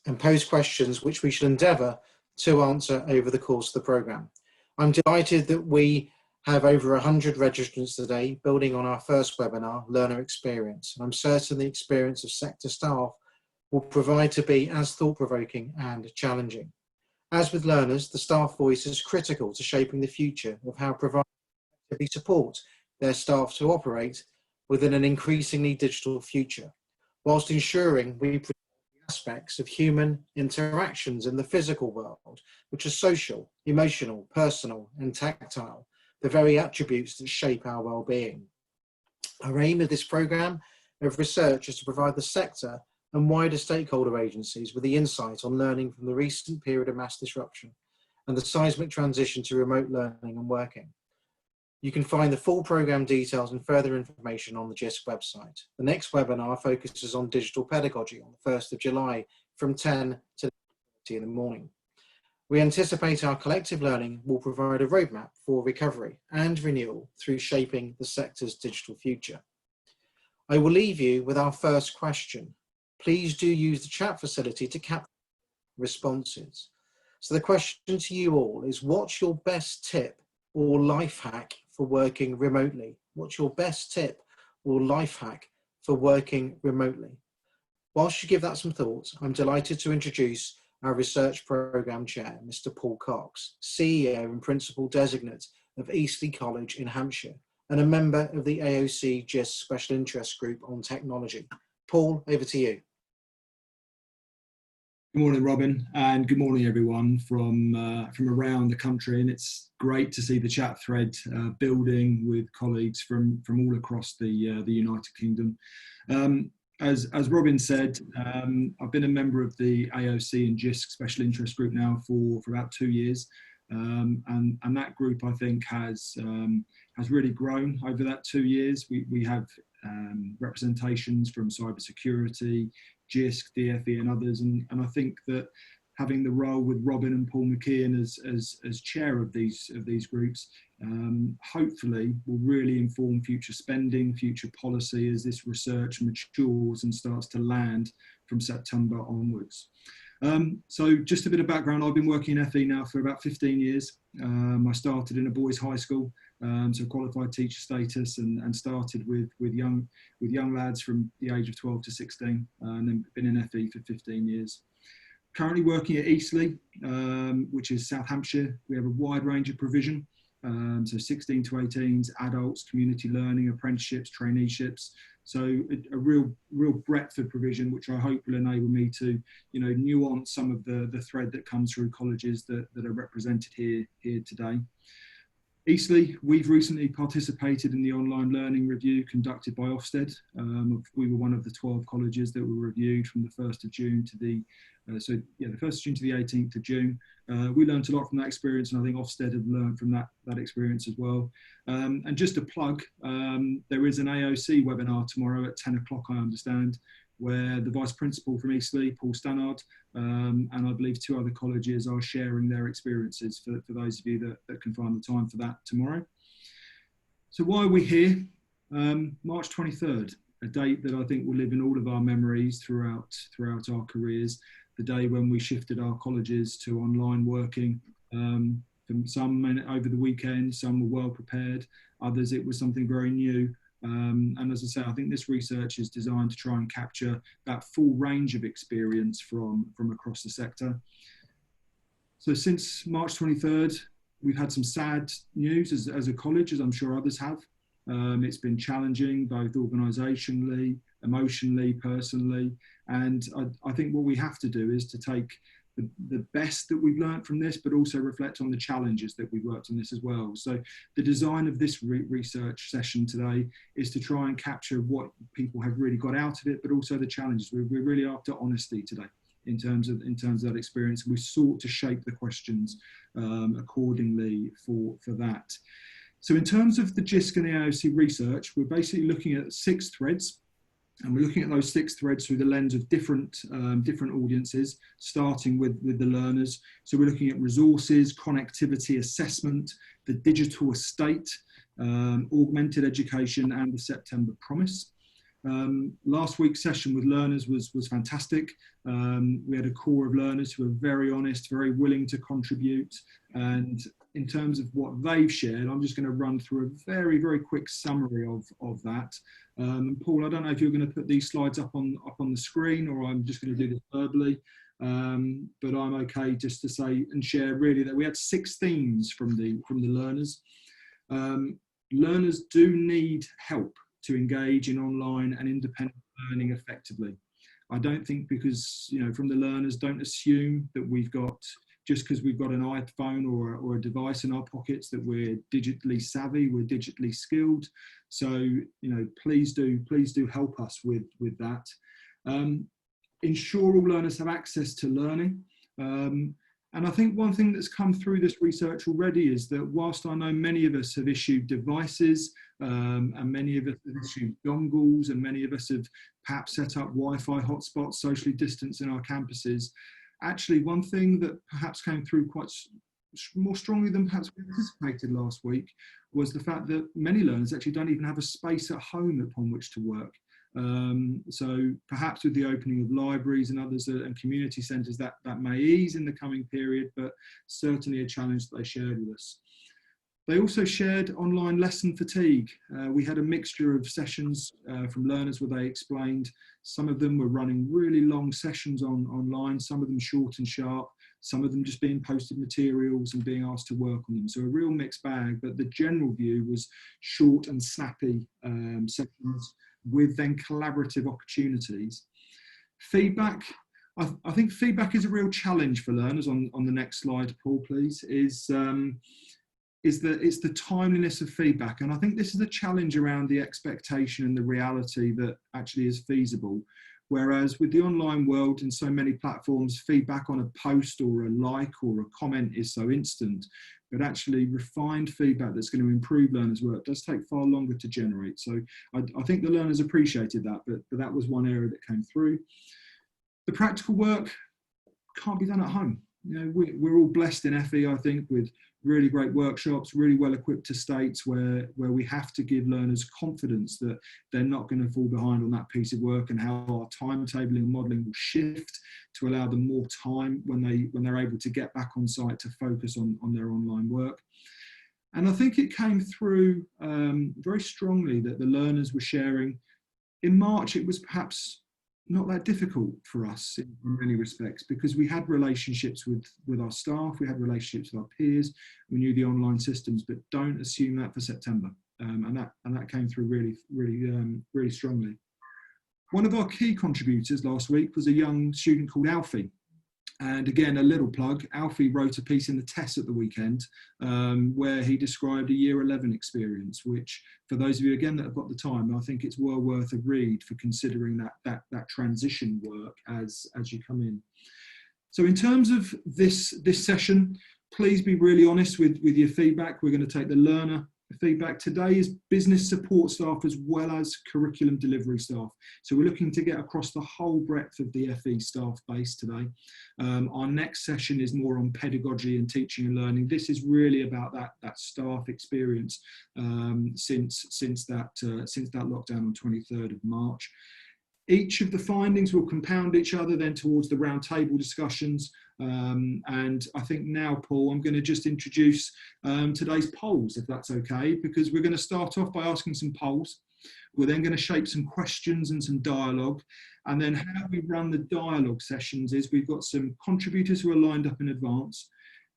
and pose questions which we shall endeavour to answer over the course of the programme. I'm delighted that we have over 100 registrants today, building on our first webinar, Learner Experience. And I'm certain the experience of sector staff will provide to be as thought-provoking and challenging. As with learners, the staff voice is critical to shaping the future of how providers support their staff to operate within an increasingly digital future, whilst ensuring we preserve the aspects of human interactions in the physical world, which are social, emotional, personal, and tactile, the very attributes that shape our well-being. Our aim of this programme of research is to provide the sector and wider stakeholder agencies with the insight on learning from the recent period of mass disruption and the seismic transition to remote learning and working. You can find the full programme details and further information on the JISC website. The next webinar focuses on digital pedagogy on the 1st of July from 10 to 10:30 in the morning. We anticipate our collective learning will provide a roadmap for recovery and renewal through shaping the sector's digital future. I will leave you with our first question. Please do use the chat facility to capture responses. So the question to you all is, what's your best tip or life hack for working remotely? What's your best tip or life hack for working remotely? Whilst you give that some thought, I'm delighted to introduce our research programme chair, Mr. Paul Cox, CEO and Principal Designate of Eastleigh College in Hampshire, and a member of the AOC JISC Special Interest Group on Technology. Paul, over to you. Good morning, Robin, and good morning, everyone from around the country. And it's great to see the chat thread building with colleagues from all across the United Kingdom. As Robin said, I've been a member of the AOC and JISC Special Interest Group now for about 2 years, and that group, I think, has really grown over that 2 years. We have representations from cybersecurity, JISC, DFE, and others, and I think that having the role with Robin and Paul McKeon as chair of these groups, hopefully will really inform future spending, future policy as this research matures and starts to land from September onwards. So just a bit of background, I've been working in FE now for about 15 years. I started in a boys' high school, so qualified teacher status, and started with young lads from the age of 12 to 16, and then been in FE for 15 years. Currently working at Eastleigh, which is South Hampshire. We have a wide range of provision, so 16 to 18s, adults, community learning, apprenticeships, traineeships. So a real breadth of provision, which I hope will enable me to, nuance some of the thread that comes through colleges that are represented here today. Eastleigh, we've recently participated in the online learning review conducted by Ofsted. We were one of the 12 colleges that were reviewed from the 1st of June to the 1st of June to the 18th of June. We learned a lot from that experience, and I think Ofsted have learned from that experience as well. And just a plug, there is an AOC webinar tomorrow at 10 o'clock, I understand, where the Vice Principal from Eastleigh, Paul Stannard, and I believe 2 other colleges are sharing their experiences for those of you that can find the time for that tomorrow. So why are we here? March 23rd, a date that I think will live in all of our memories throughout our careers, the day when we shifted our colleges to online working. From some over the weekend, some were well prepared, others it was something very new. And as I say, I think this research is designed to try and capture that full range of experience from across the sector. So since March 23rd, we've had some sad news as a college, as I'm sure others have. It's been challenging, both organisationally, emotionally, personally. And I think what we have to do is to take the best that we've learned from this, but also reflect on the challenges that we've worked on this as well. So the design of this research session today is to try and capture what people have really got out of it, but also the challenges. We're really after honesty today in terms of that experience. We sought to shape the questions accordingly for that. So in terms of the JISC and the AOC research, we're basically looking at 6 threads. And we're looking at those 6 threads through the lens of different audiences, starting with the learners. So we're looking at resources, connectivity, assessment, the digital estate, augmented education, and the September promise. Last week's session with learners was fantastic. We had a core of learners who were very honest, very willing to contribute. And in terms of what they've shared, I'm just going to run through a very, very quick summary of that. Paul, I don't know if you're going to put these slides up on the screen, or I'm just going to do this verbally. But I'm okay just to say and share really that we had 6 themes from the learners. Learners do need help to engage in online and independent learning effectively. I don't think because, from the learners, don't assume that we've got, just because we've got an iPhone or a device in our pockets, that we're digitally savvy, we're digitally skilled. So, please do help us with that. Ensure all learners have access to learning. And I think one thing that's come through this research already is that whilst I know many of us have issued devices and many of us have issued dongles and many of us have perhaps set up Wi-Fi hotspots, socially distanced in our campuses, actually one thing that perhaps came through quite more strongly than perhaps we anticipated last week was the fact that many learners actually don't even have a space at home upon which to work. So perhaps with the opening of libraries and others and community centres that may ease in the coming period, but certainly a challenge that they shared with us. They also shared online lesson fatigue. We had a mixture of sessions from learners where they explained some of them were running really long sessions online, some of them short and sharp, some of them just being posted materials and being asked to work on them. So a real mixed bag, but the general view was short and snappy sessions with then collaborative opportunities. Feedback, I think feedback is a real challenge for learners. On the next slide, Paul, please, is the timeliness of feedback. And I think this is a challenge around the expectation and the reality that actually is feasible. Whereas with the online world and so many platforms, feedback on a post or a like or a comment is so instant, but actually refined feedback that's going to improve learners' work does take far longer to generate. So I think the learners appreciated that, but that was one area that came through. The practical work can't be done at home. We're all blessed in FE, I think, with really great workshops, really well-equipped estates where we have to give learners confidence that they're not going to fall behind on that piece of work, and how our timetabling and modelling will shift to allow them more time when they're able to get back on site to focus on their online work. And I think it came through very strongly that the learners were sharing. In March, it was perhaps not that difficult for us in many respects, because we had relationships with our staff, we had relationships with our peers, we knew the online systems, but don't assume that for September. And that came through really strongly. One of our key contributors last week was a young student called Alfie. And again, a little plug, Alfie wrote a piece in the TESS at the weekend where he described a year 11 experience, which for those of you, again, that have got the time, I think it's well worth a read for considering that transition work as you come in. So in terms of this session, please be really honest with your feedback. We're going to take the learner feedback. Today is business support staff as well as curriculum delivery staff. So we're looking to get across the whole breadth of the FE staff base today. Our next session is more on pedagogy and teaching and learning. This is really about that staff experience since that lockdown on 23rd of March. Each of the findings will compound each other then towards the round table discussions. And I think now, Paul, I'm going to just introduce today's polls, if that's okay, because we're going to start off by asking some polls. We're then going to shape some questions and some dialogue. And then how we run the dialogue sessions is we've got some contributors who are lined up in advance.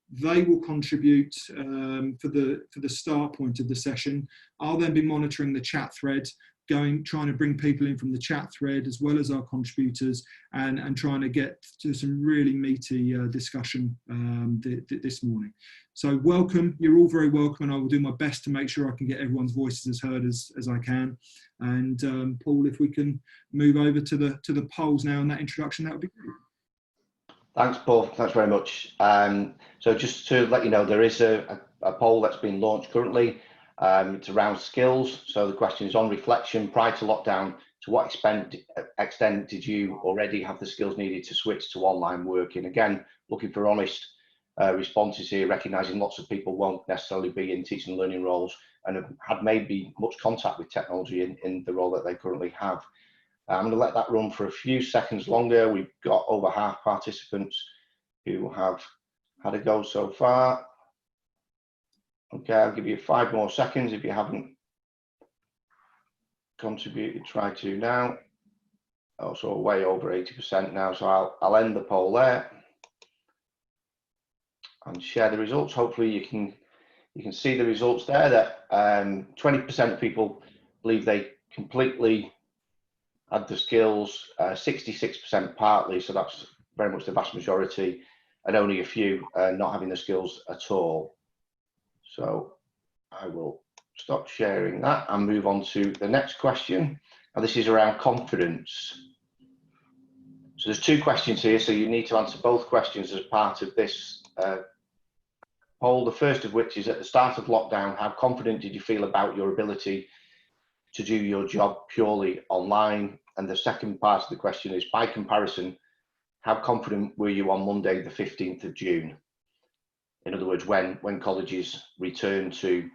They will contribute for the start point of the session. I'll then be monitoring the chat thread, trying to bring people in from the chat thread as well as our contributors, and trying to get to some really meaty discussion this morning. So welcome, you're all very welcome, and I will do my best to make sure I can get everyone's voices as heard as I can. And Paul, if we can move over to the polls now and that introduction, that would be great. Thanks, Paul. Thanks very much. So just to let you know, there is a poll that's been launched currently. It's around skills. So the question is, on reflection, prior to lockdown, to what extent did you already have the skills needed to switch to online working? Again, looking for honest responses here, recognising lots of people won't necessarily be in teaching and learning roles and have had maybe much contact with technology in the role that they currently have. I'm going to let that run for a few seconds longer. We've got over half participants who have had a go so far. Okay, I'll give you 5 more seconds if you haven't contributed. Try to now. Also way over 80% now, so I'll end the poll there and share the results. Hopefully you can see the results there, that 20% of people believe they completely had the skills, 66% partly, so that's very much the vast majority, and only a few not having the skills at all. So I will stop sharing that and move on to the next question. And this is around confidence. So there's 2 questions here, so you need to answer both questions as part of this poll. The first of which is, at the start of lockdown, how confident did you feel about your ability to do your job purely online? And the second part of the question is, by comparison, how confident were you on Monday, the 15th of June? In other words, when colleges returned to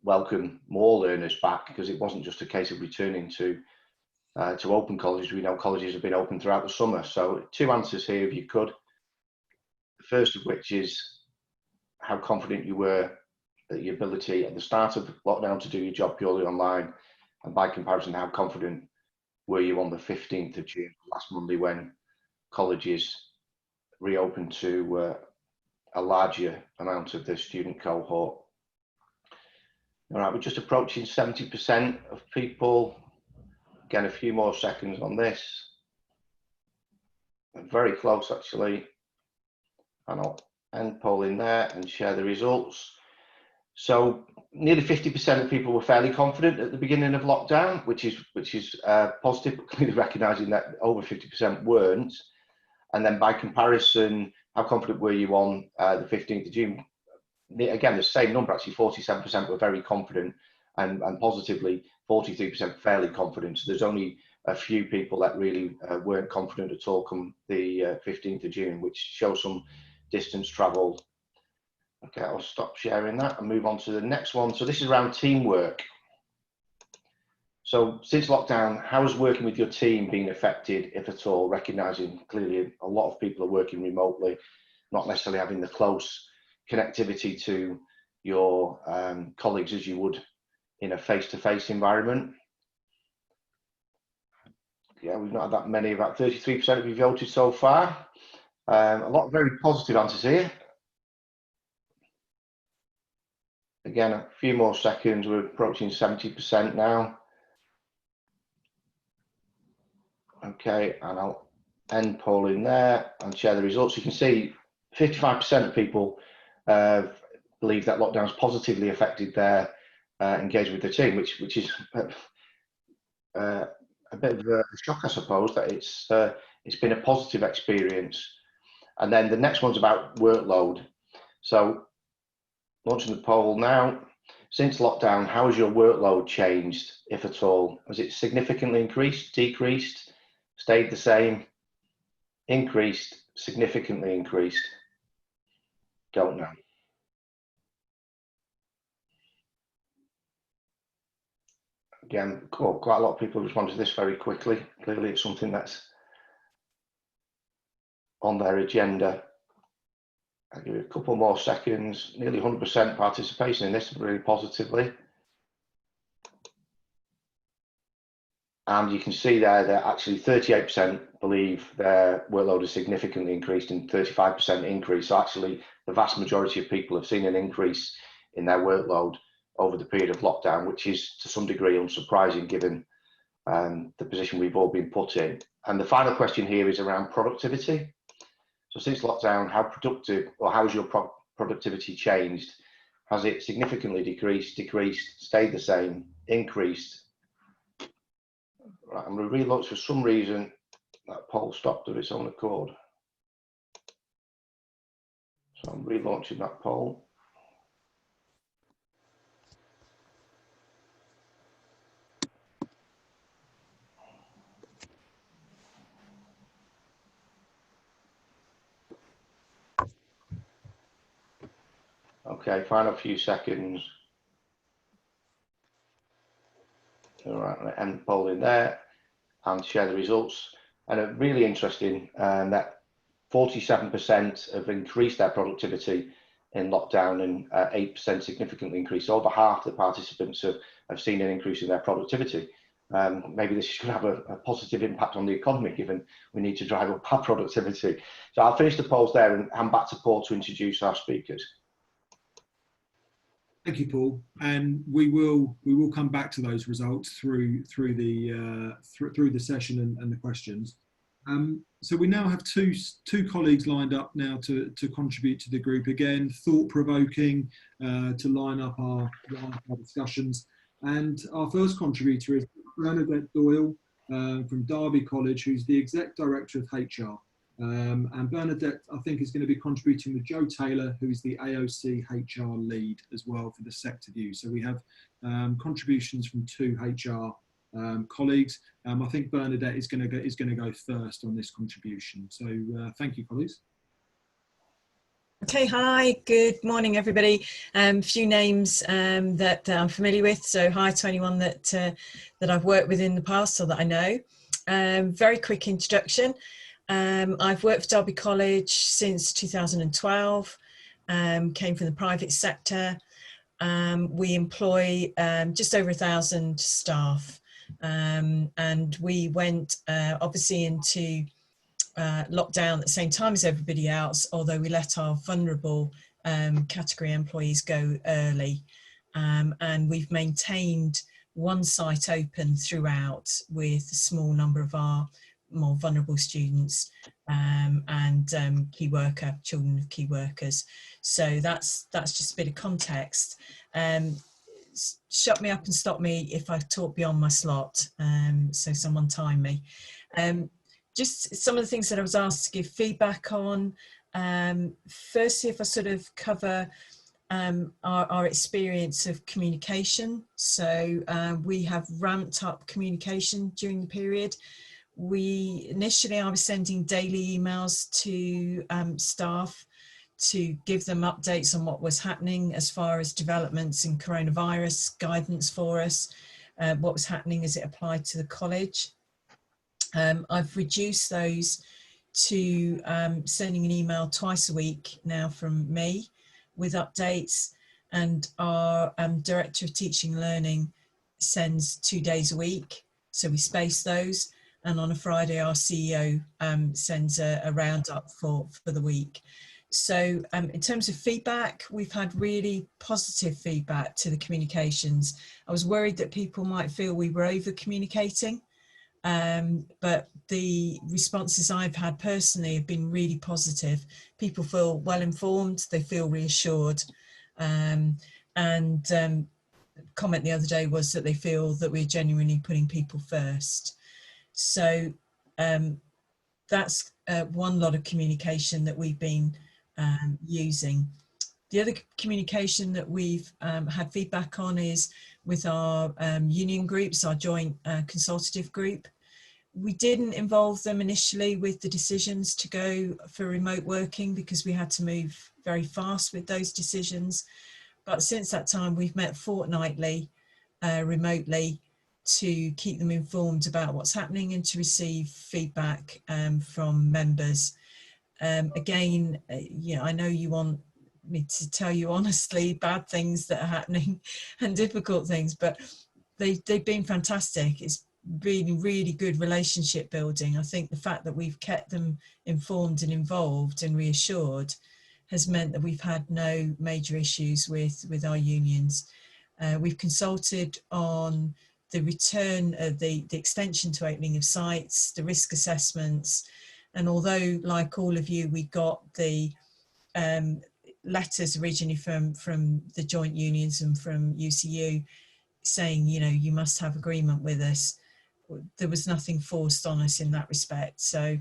welcome more learners back, because it wasn't just a case of returning to open colleges. We know colleges have been open throughout the summer. So 2 answers here, if you could. The first of which is how confident you were that your ability at the start of lockdown to do your job purely online, and by comparison, how confident were you on the 15th of June, last Monday, when colleges reopened to a larger amount of the student cohort. All right, we're just approaching 70% of people. Again, a few more seconds on this. Very close, actually. And I'll end polling there and share the results. So nearly 50% of people were fairly confident at the beginning of lockdown, which is positive, but clearly recognising that over 50% weren't. And then by comparison, how confident were you on the 15th of June? Again, the same number, actually 47% were very confident, and positively 43% fairly confident. So there's only a few people that really weren't confident at all come the 15th of June, which shows some distance travelled. Okay, I'll stop sharing that and move on to the next one. So this is around teamwork. So since lockdown, how has working with your team been affected, if at all? Recognising clearly a lot of people are working remotely, not necessarily having the close connectivity to your colleagues as you would in a face-to-face environment. Yeah, we've not had that many, about 33% of you voted so far. A lot of very positive answers here. Again, a few more seconds, we're approaching 70% now. Okay, and I'll end polling there and share the results. You can see 55% of people believe that lockdown's positively affected their engagement with the team, which is a bit of a shock, I suppose, that it's been a positive experience. And then the next one's about workload. So launching the poll now. Since lockdown, how has your workload changed, if at all? Has it significantly increased, decreased, stayed the same, increased, significantly increased? Don't know. Again, cool. Quite a lot of people responded to this very quickly. Clearly, it's something that's on their agenda. I'll give you a couple more seconds. Nearly 100% participation in this, really positively. And you can see there that actually 38% believe their workload has significantly increased and 35% increase. So actually, the vast majority of people have seen an increase in their workload over the period of lockdown, which is to some degree unsurprising given the position we've all been put in. And the final question here is around productivity. So since lockdown, how productive, or how has your productivity changed? Has it significantly decreased, decreased, stayed the same, increased? Right, I'm going to relaunch. For some reason that poll stopped of its own accord. So I'm relaunching that poll. Okay, final few seconds. All right, I'm end polling there. and share the results. And really interesting that 47% have increased their productivity in lockdown, and 8% significantly increased. Over half the participants have seen an increase in their productivity. Maybe this should have a positive impact on the economy, given we need to drive up our productivity. So I'll finish the polls there and hand back to Paul to introduce our speakers. Thank you, Paul. And we will come back to those results through the session and the questions. So we now have two colleagues lined up now to contribute to the group. Again, thought-provoking to line up our discussions. And our first contributor is Bernadette Doyle from Derby College, who's the Exec Director of HR. And Bernadette, I think, is going to be contributing with Joe Taylor, who is the AOC HR lead as well for the sector view. So we have contributions from two HR colleagues. I think Bernadette is going to go first on this contribution. So thank you, colleagues. Okay, hi, good morning, everybody. Few names that I'm familiar with. So hi to anyone that I've worked with in the past or that I know. Very quick introduction. I've worked for Derby College since 2012, came from the private sector. We employ just over 1,000 staff, and we went obviously into lockdown at the same time as everybody else, although we let our vulnerable category employees go early. And we've maintained one site open throughout with a small number of our more vulnerable students and children of key workers. So that's just a bit of context. Shut me up and stop me if I talk beyond my slot, so someone time me. Just some of the things that I was asked to give feedback on. Firstly, if I sort of cover our experience of communication. So we have ramped up communication during the period. Initially I was sending daily emails to staff to give them updates on what was happening as far as developments in coronavirus guidance for us, what was happening as it applied to the college. I've reduced those to sending an email twice a week now from me with updates, and our Director of Teaching and Learning sends 2 days a week, so we space those. And on a Friday, our CEO sends a roundup for the week. So in terms of feedback, we've had really positive feedback to the communications. I was worried that people might feel we were over communicating, but the responses I've had personally have been really positive. People feel well informed, they feel reassured, and comment the other day was that they feel that we're genuinely putting people first. So that's one lot of communication that we've been using. The other communication that we've had feedback on is with our union groups, our joint consultative group. We didn't involve them initially with the decisions to go for remote working because we had to move very fast with those decisions. But since that time, we've met fortnightly remotely to keep them informed about what's happening and to receive feedback from members. Again, I know you want me to tell you honestly bad things that are happening and difficult things, but they've been fantastic. It's really, really good relationship building. I think the fact that we've kept them informed and involved and reassured has meant that we've had no major issues with our unions. We've consulted on the return of the extension to opening of sites, the risk assessments, and although, like all of you, we got the letters originally from the joint unions and from UCU saying, you must have agreement with us, there was nothing forced on us in that respect. So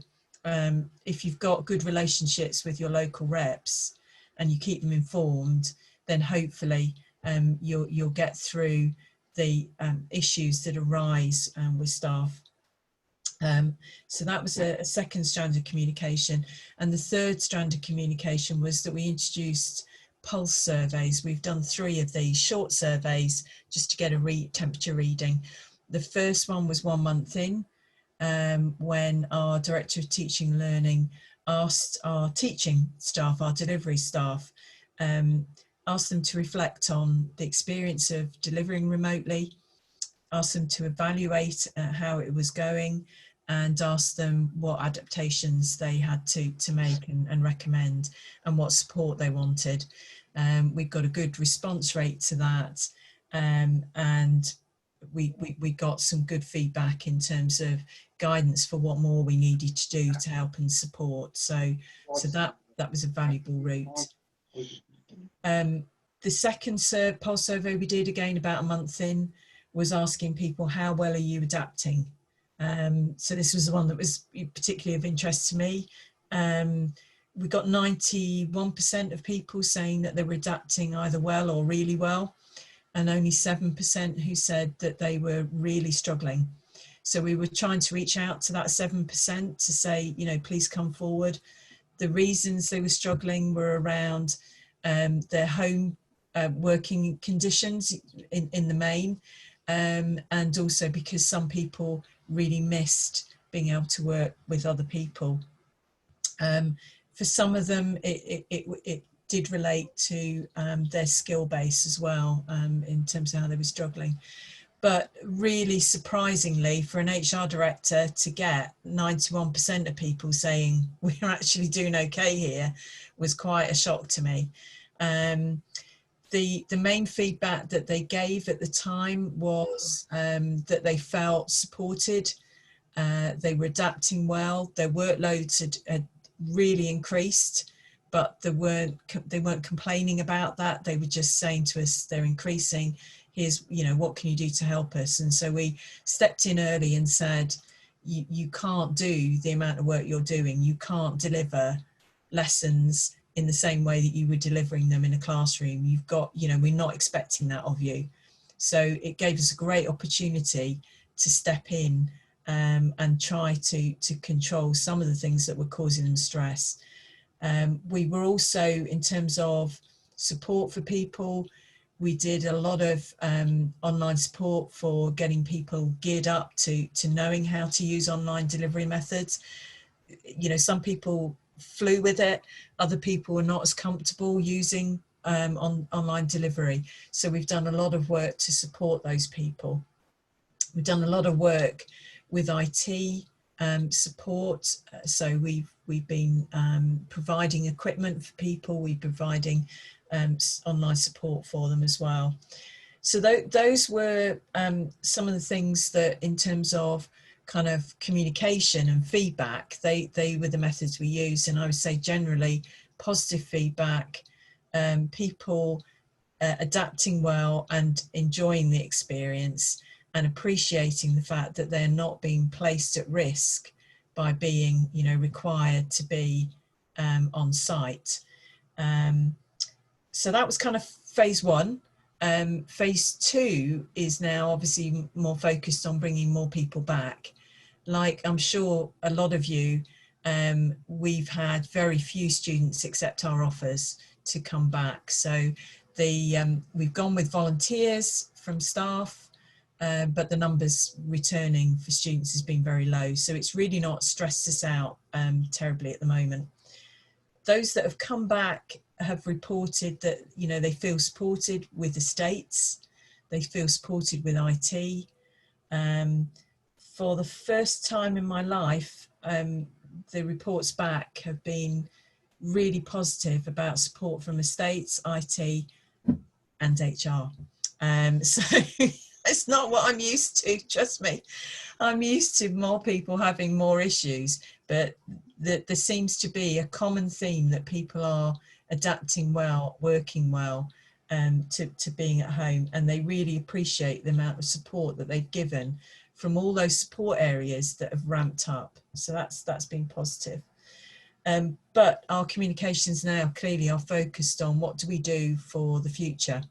if you've got good relationships with your local reps and you keep them informed, then hopefully you'll get through the issues that arise with staff. So that was a second strand of communication. And the third strand of communication was that we introduced pulse surveys. We've done 3 of these short surveys just to get a temperature reading. The first one was 1 month in, when our Director of Teaching and Learning asked our teaching staff, our delivery staff, asked them to reflect on the experience of delivering remotely, asked them to evaluate how it was going, and asked them what adaptations they had to make and recommend, and what support they wanted. We've got a good response rate to that, and we got some good feedback in terms of guidance for what more we needed to do to help and support. So that was a valuable route. The second pulse survey we did, again about a month in, was asking people, how well are you adapting? So this was the one that was particularly of interest to me. We got 91% of people saying that they were adapting either well or really well, and only 7% who said that they were really struggling. So we were trying to reach out to that 7% to say, you know, please come forward. The reasons they were struggling were around their home working conditions in the main, and also because some people really missed being able to work with other people. For some of them, it did relate to their skill base as well, in terms of how they were struggling. But really surprisingly, for an HR director to get 91% of people saying we're actually doing okay here was quite a shock to me. The main feedback that they gave at the time was that they felt supported, they were adapting well, their workloads had really increased, but they weren't complaining about that. They were just saying to us, they're increasing, here's, you know, what can you do to help us? And so we stepped in early and said, you can't do the amount of work you're doing, you can't deliver lessons in the same way that you were delivering them in a classroom. You've got, you know, we're not expecting that of you. So it gave us a great opportunity to step in and try to control some of the things that were causing them stress. We were also, in terms of support for people, we did a lot of online support for getting people geared up to knowing how to use online delivery methods. You know, some people flew with it, other people were not as comfortable using online delivery. So we've done a lot of work to support those people. We've done a lot of work with IT support. So we've been providing equipment for people, we're providing online support for them as well. So those were some of the things that, in terms of kind of communication and feedback, they were the methods we used. And I would say generally positive feedback, people adapting well and enjoying the experience, and appreciating the fact that they're not being placed at risk by being, you know, required to be on site. So that was kind of phase one. Phase two is now obviously more focused on bringing more people back. Like I'm sure a lot of you, we've had very few students accept our offers to come back. So we've gone with volunteers from staff, but the numbers returning for students has been very low. So it's really not stressed us out terribly at the moment. Those that have come back have reported that, you know, they feel supported with the estates, they feel supported with IT. For the first time in my life, the reports back have been really positive about support from estates, IT and HR. So it's not what I'm used to, trust me. I'm used to more people having more issues, but there seems to be a common theme that people are adapting well, working well to being at home, and they really appreciate the amount of support that they've given from all those support areas that have ramped up. So that's been positive. But our communications now clearly are focused on what do we do for the future?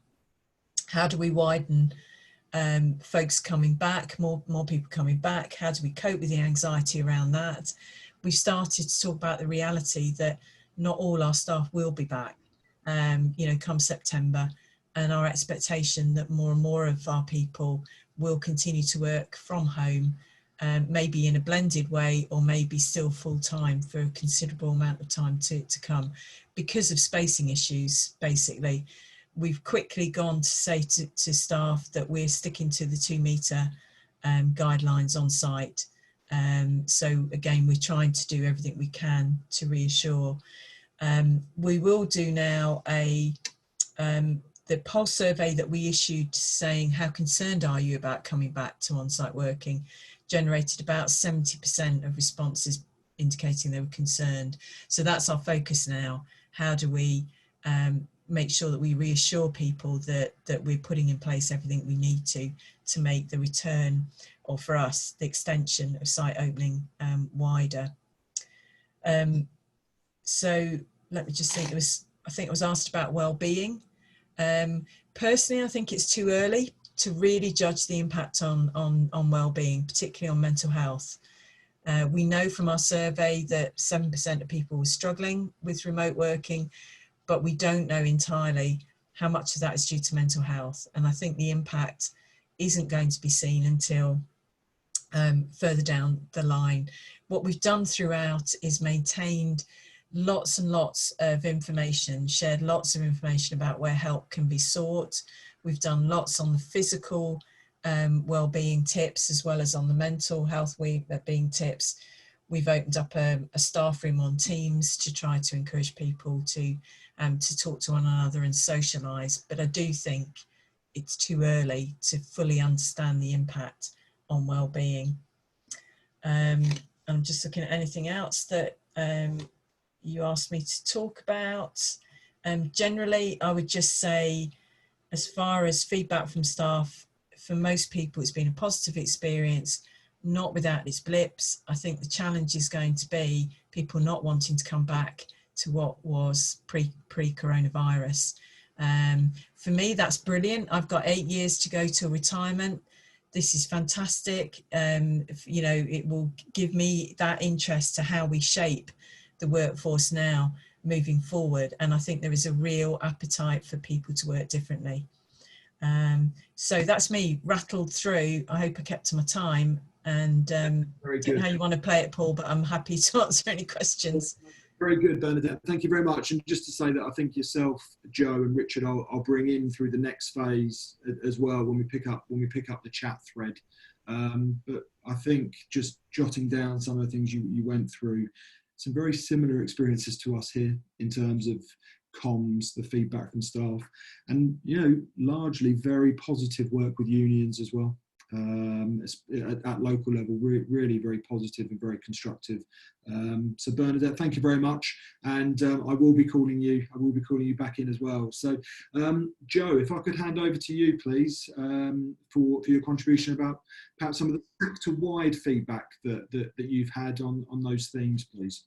How do we widen folks coming back, more people coming back? How do we cope with the anxiety around that? We've started to talk about the reality that not all our staff will be back, you know, come September, and our expectation that more and more of our people will continue to work from home maybe in a blended way, or maybe still full-time for a considerable amount of time to come, because of spacing issues. Basically, we've quickly gone to say to staff that we're sticking to the 2 metre guidelines on site. So again, we're trying to do everything we can to reassure. We will do now the pulse survey that we issued saying how concerned are you about coming back to on-site working, generated about 70% of responses indicating they were concerned. So that's our focus now. How do we make sure that we reassure people that we're putting in place everything we need to make the return, or for us, the extension of site opening wider. So let me just think, I think it was asked about well-being. Personally, I think it's too early to really judge the impact on well-being, particularly on mental health. We know from our survey that 7% of people were struggling with remote working, but we don't know entirely how much of that is due to mental health. And I think the impact isn't going to be seen until further down the line. What we've done throughout is maintained lots and lots of information, shared lots of information about where help can be sought. We've done lots on the physical well-being tips, as well as on the mental health being tips. We've opened up a staff room on Teams to try to encourage people to talk to one another and socialise. But I do think it's too early to fully understand the impact on well-being. I'm just looking at anything else that you asked me to talk about. Generally, I would just say, as far as feedback from staff, for most people, it's been a positive experience, not without its blips. I think the challenge is going to be people not wanting to come back to what was pre-coronavirus. For me, that's brilliant. I've got 8 years to go to retirement. This is fantastic. You know, it will give me that interest to how we shape the workforce now moving forward. And I think there is a real appetite for people to work differently. So that's me rattled through. I hope I kept to my time, and Very I don't know good. how you want to play it, Paul, but I'm happy to answer any questions. Very good, Bernadette. Thank you very much. And just to say that I think yourself, Joe, and Richard, I'll bring in through the next phase as well when we pick up the chat thread. But I think just jotting down some of the things you went through, some very similar experiences to us here in terms of comms, the feedback from staff, and largely very positive work with unions as well. At local level, really very positive and very constructive. So Bernadette, thank you very much, and I will be calling you back in as well. So Joe, if I could hand over to you, please, for your contribution about perhaps some of the sector-wide feedback that you've had on those themes, please.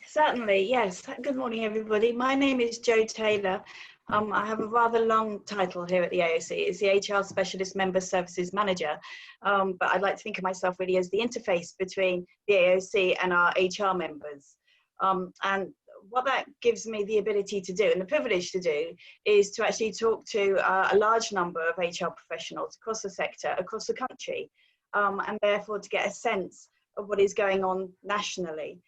Certainly, yes. Good morning, everybody. My name is Jo Taylor. I have a rather long title here at the AOC. It's the HR Specialist Member Services Manager, but I'd like to think of myself really as the interface between the AOC and our HR members. And what that gives me the ability to do, and the privilege to do, is to actually talk to a large number of HR professionals across the sector, across the country, and therefore to get a sense of what is going on nationally.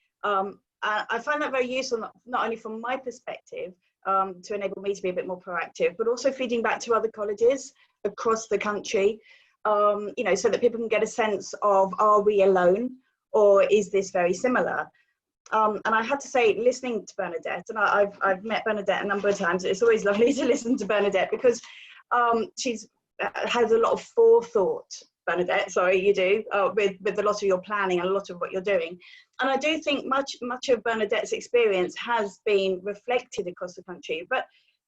I find that very useful, not only from my perspective, to enable me to be a bit more proactive, but also feeding back to other colleges across the country, so that people can get a sense of, are we alone, or is this very similar? And I have to say, listening to Bernadette, and I've met Bernadette a number of times, it's always lovely to listen to Bernadette, because she's has a lot of forethought. Bernadette, sorry, you do, with a lot of your planning and a lot of what you're doing. And I do think much of Bernadette's experience has been reflected across the country, but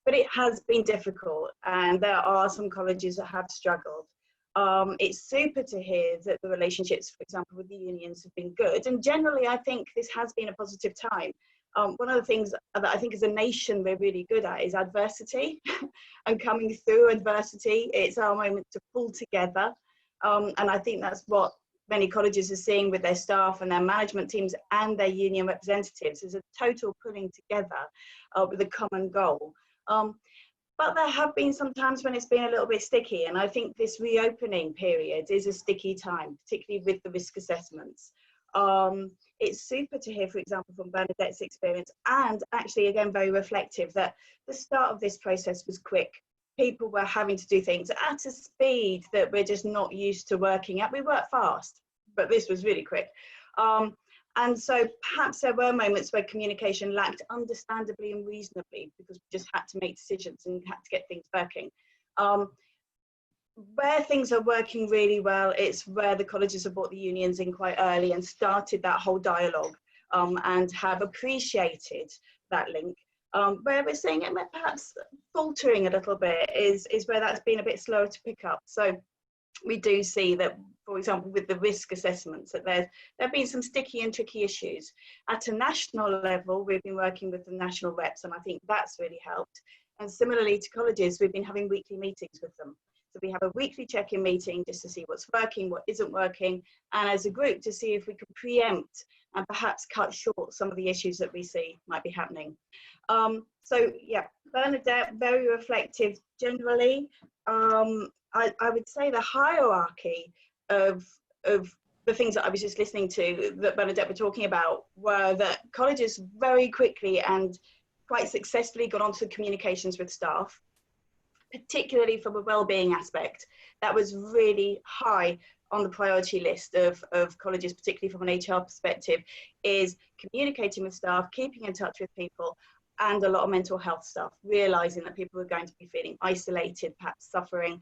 it has been difficult, and there are some colleges that have struggled. It's super to hear that the relationships, for example, with the unions have been good, and generally I think this has been a positive time. One of the things that I think as a nation we're really good at is adversity and coming through adversity. It's our moment to pull together. And I think that's what many colleges are seeing with their staff and their management teams and their union representatives, is a total pulling together with a common goal. But there have been some times when it's been a little bit sticky, and I think this reopening period is a sticky time, particularly with the risk assessments. It's super to hear, for example, from Bernadette's experience, and actually, again, very reflective, that the start of this process was quick. People were having to do things at a speed that we're just not used to working at. We work fast, but this was really quick. And so perhaps there were moments where communication lacked, understandably and reasonably, because we just had to make decisions and had to get things working. Where things are working really well, it's where the colleges have brought the unions in quite early and started that whole dialogue, and have appreciated that link. Where we're seeing it perhaps faltering a little bit is where that's been a bit slower to pick up. So we do see that, for example, with the risk assessments, that there have been some sticky and tricky issues. At a national level, we've been working with the national reps, and I think that's really helped. And similarly to colleges, we've been having weekly meetings with them. So we have a weekly check-in meeting just to see what's working, what isn't working, and as a group to see if we can preempt and perhaps cut short some of the issues that we see might be happening. So yeah, Bernadette, very reflective generally. I would say the hierarchy of the things that I was just listening to that Bernadette were talking about were that colleges very quickly and quite successfully got onto communications with staff, particularly from a well-being aspect. That was really high on the priority list of colleges, particularly from an HR perspective, is communicating with staff, keeping in touch with people, and a lot of mental health stuff, realizing that people were going to be feeling isolated, perhaps suffering,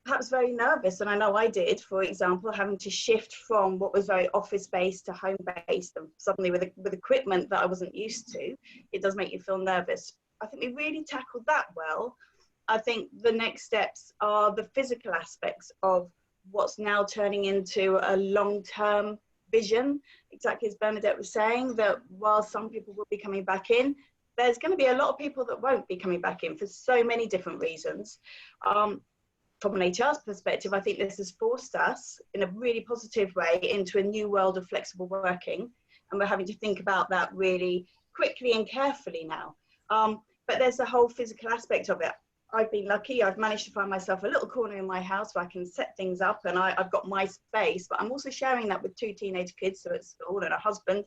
perhaps very nervous. And I know I did, for example, having to shift from what was very office-based to home-based, and suddenly with equipment that I wasn't used to, it does make you feel nervous. I think we really tackled that well. I think the next steps are the physical aspects of what's now turning into a long-term vision. Exactly as Bernadette was saying, that while some people will be coming back in, there's going to be a lot of people that won't be coming back in for so many different reasons. From an HR's perspective, I think this has forced us in a really positive way into a new world of flexible working, and we're having to think about that really quickly and carefully now. But there's a whole physical aspect of it. I've been lucky, I've managed to find myself a little corner in my house where I can set things up, and I've got my space, but I'm also sharing that with 2 teenage kids who are at school and a husband.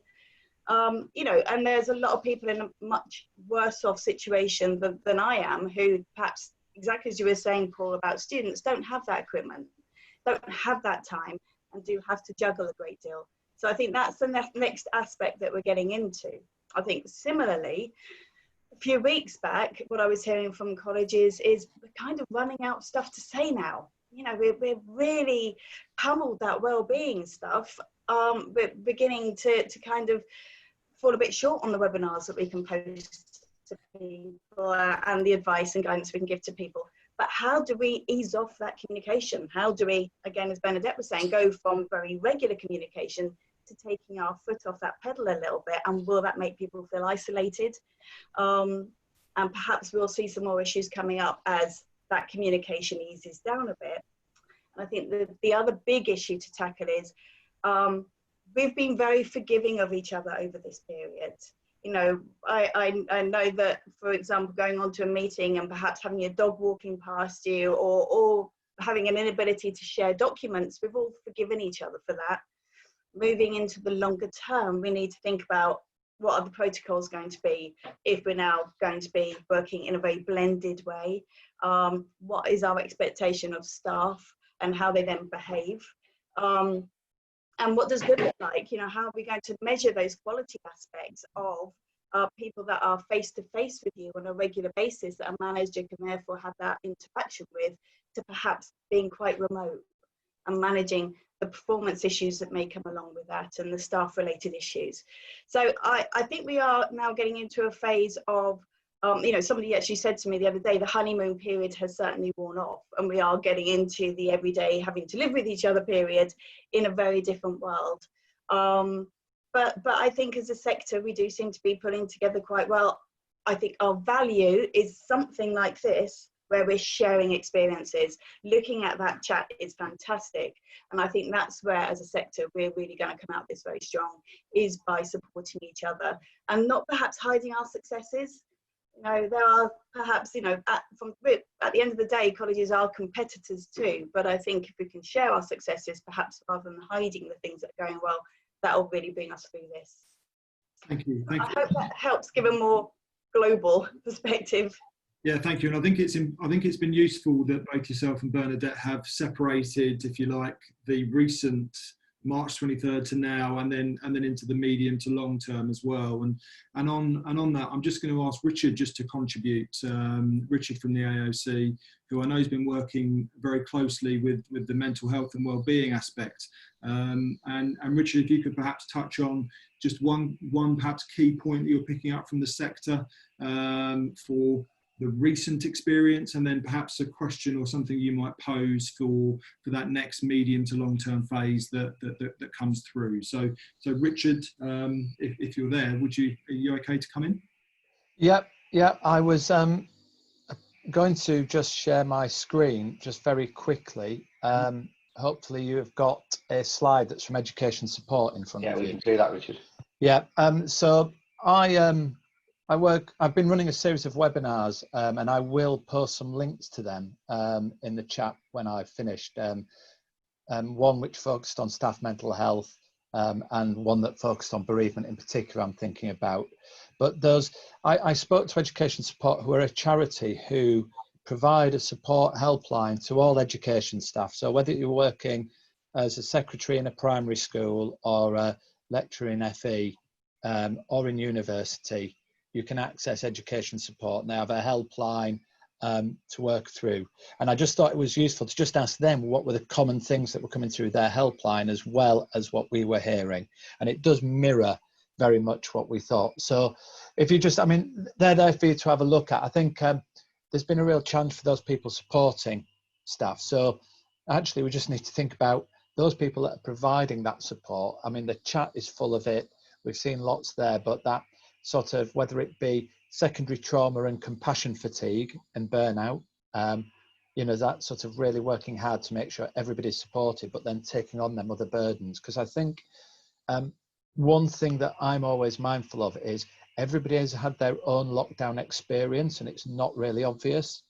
You know, and there's a lot of people in a much worse off situation than I am, who perhaps, exactly as you were saying, Paul, about students, don't have that equipment, don't have that time, and do have to juggle a great deal. So I think that's the next aspect that we're getting into. I think similarly, a few weeks back, what I was hearing from colleges is we're kind of running out of stuff to say now. You know, we're really pummeled that well-being stuff. We're beginning to kind of fall a bit short on the webinars that we can post to people and the advice and guidance we can give to people. But how do we ease off that communication? How do we, again, as Bernadette was saying, go from very regular communication to taking our foot off that pedal a little bit? And will that make people feel isolated? And perhaps we'll see some more issues coming up as that communication eases down a bit. And I think the other big issue to tackle is we've been very forgiving of each other over this period. You know, I know that, for example, going on to a meeting and perhaps having your dog walking past you, or having an inability to share documents, we've all forgiven each other for that. Moving into the longer term, we need to think about what are the protocols going to be if we're now going to be working in a very blended way. What is our expectation of staff and how they then behave? And what does good look like? You know, how are we going to measure those quality aspects of people that are face-to-face with you on a regular basis, that a manager can therefore have that interaction with, to perhaps being quite remote and managing the performance issues that may come along with that and the staff-related issues. So I think we are now getting into a phase of, you know, somebody actually said to me the other day, the honeymoon period has certainly worn off, and we are getting into the everyday having to live with each other period in a very different world. But I think as a sector, we do seem to be pulling together quite well. I think our value is something like this, where we're sharing experiences. Looking at that chat is fantastic. And I think that's where, as a sector, we're really going to come out this very strong, is by supporting each other and not perhaps hiding our successes. there are perhaps, at the end of the day, colleges are competitors too. But I think if we can share our successes, perhaps rather than hiding the things that are going well, that will really bring us through this. Thank you. Thank I you. hope that helps give a more global perspective. Yeah, thank you. And I think it's been useful that both yourself and Bernadette have separated, if you like, the recent March 23rd to now, and then into the medium to long term as well. And on that, I'm just going to ask Richard just to contribute. Richard from the AOC, who I know has been working very closely with the mental health and well-being aspect. And Richard, if you could perhaps touch on just one perhaps key point that you're picking up from the sector for the recent experience, and then perhaps a question or something you might pose for that next medium to long term phase that comes through. So Richard, if you're there, are you okay to come in? Yeah, I was going to just share my screen just very quickly. Hopefully you have got a slide that's from Education Support in front of you. Yeah, we can see that, Richard. Yeah, so I've been running a series of webinars, and I will post some links to them in the chat when I've finished. One which focused on staff mental health, and one that focused on bereavement in particular I'm thinking about. But I spoke to Education Support, who are a charity who provide a support helpline to all education staff. So whether you're working as a secretary in a primary school or a lecturer in FE or in university, you can access Education Support, and they have a helpline to work through. And I just thought it was useful to just ask them what were the common things that were coming through their helpline, as well as what we were hearing. And it does mirror very much what we thought. So if you just, they're there for you to have a look at. I think there's been a real challenge for those people supporting staff. So actually, we just need to think about those people that are providing that support. The chat is full of it. We've seen lots there, but that sort of, whether it be secondary trauma and compassion fatigue and burnout, that sort of really working hard to make sure everybody's supported, but then taking on them other burdens. Because I think one thing that I'm always mindful of is everybody has had their own lockdown experience, and it's not really obvious.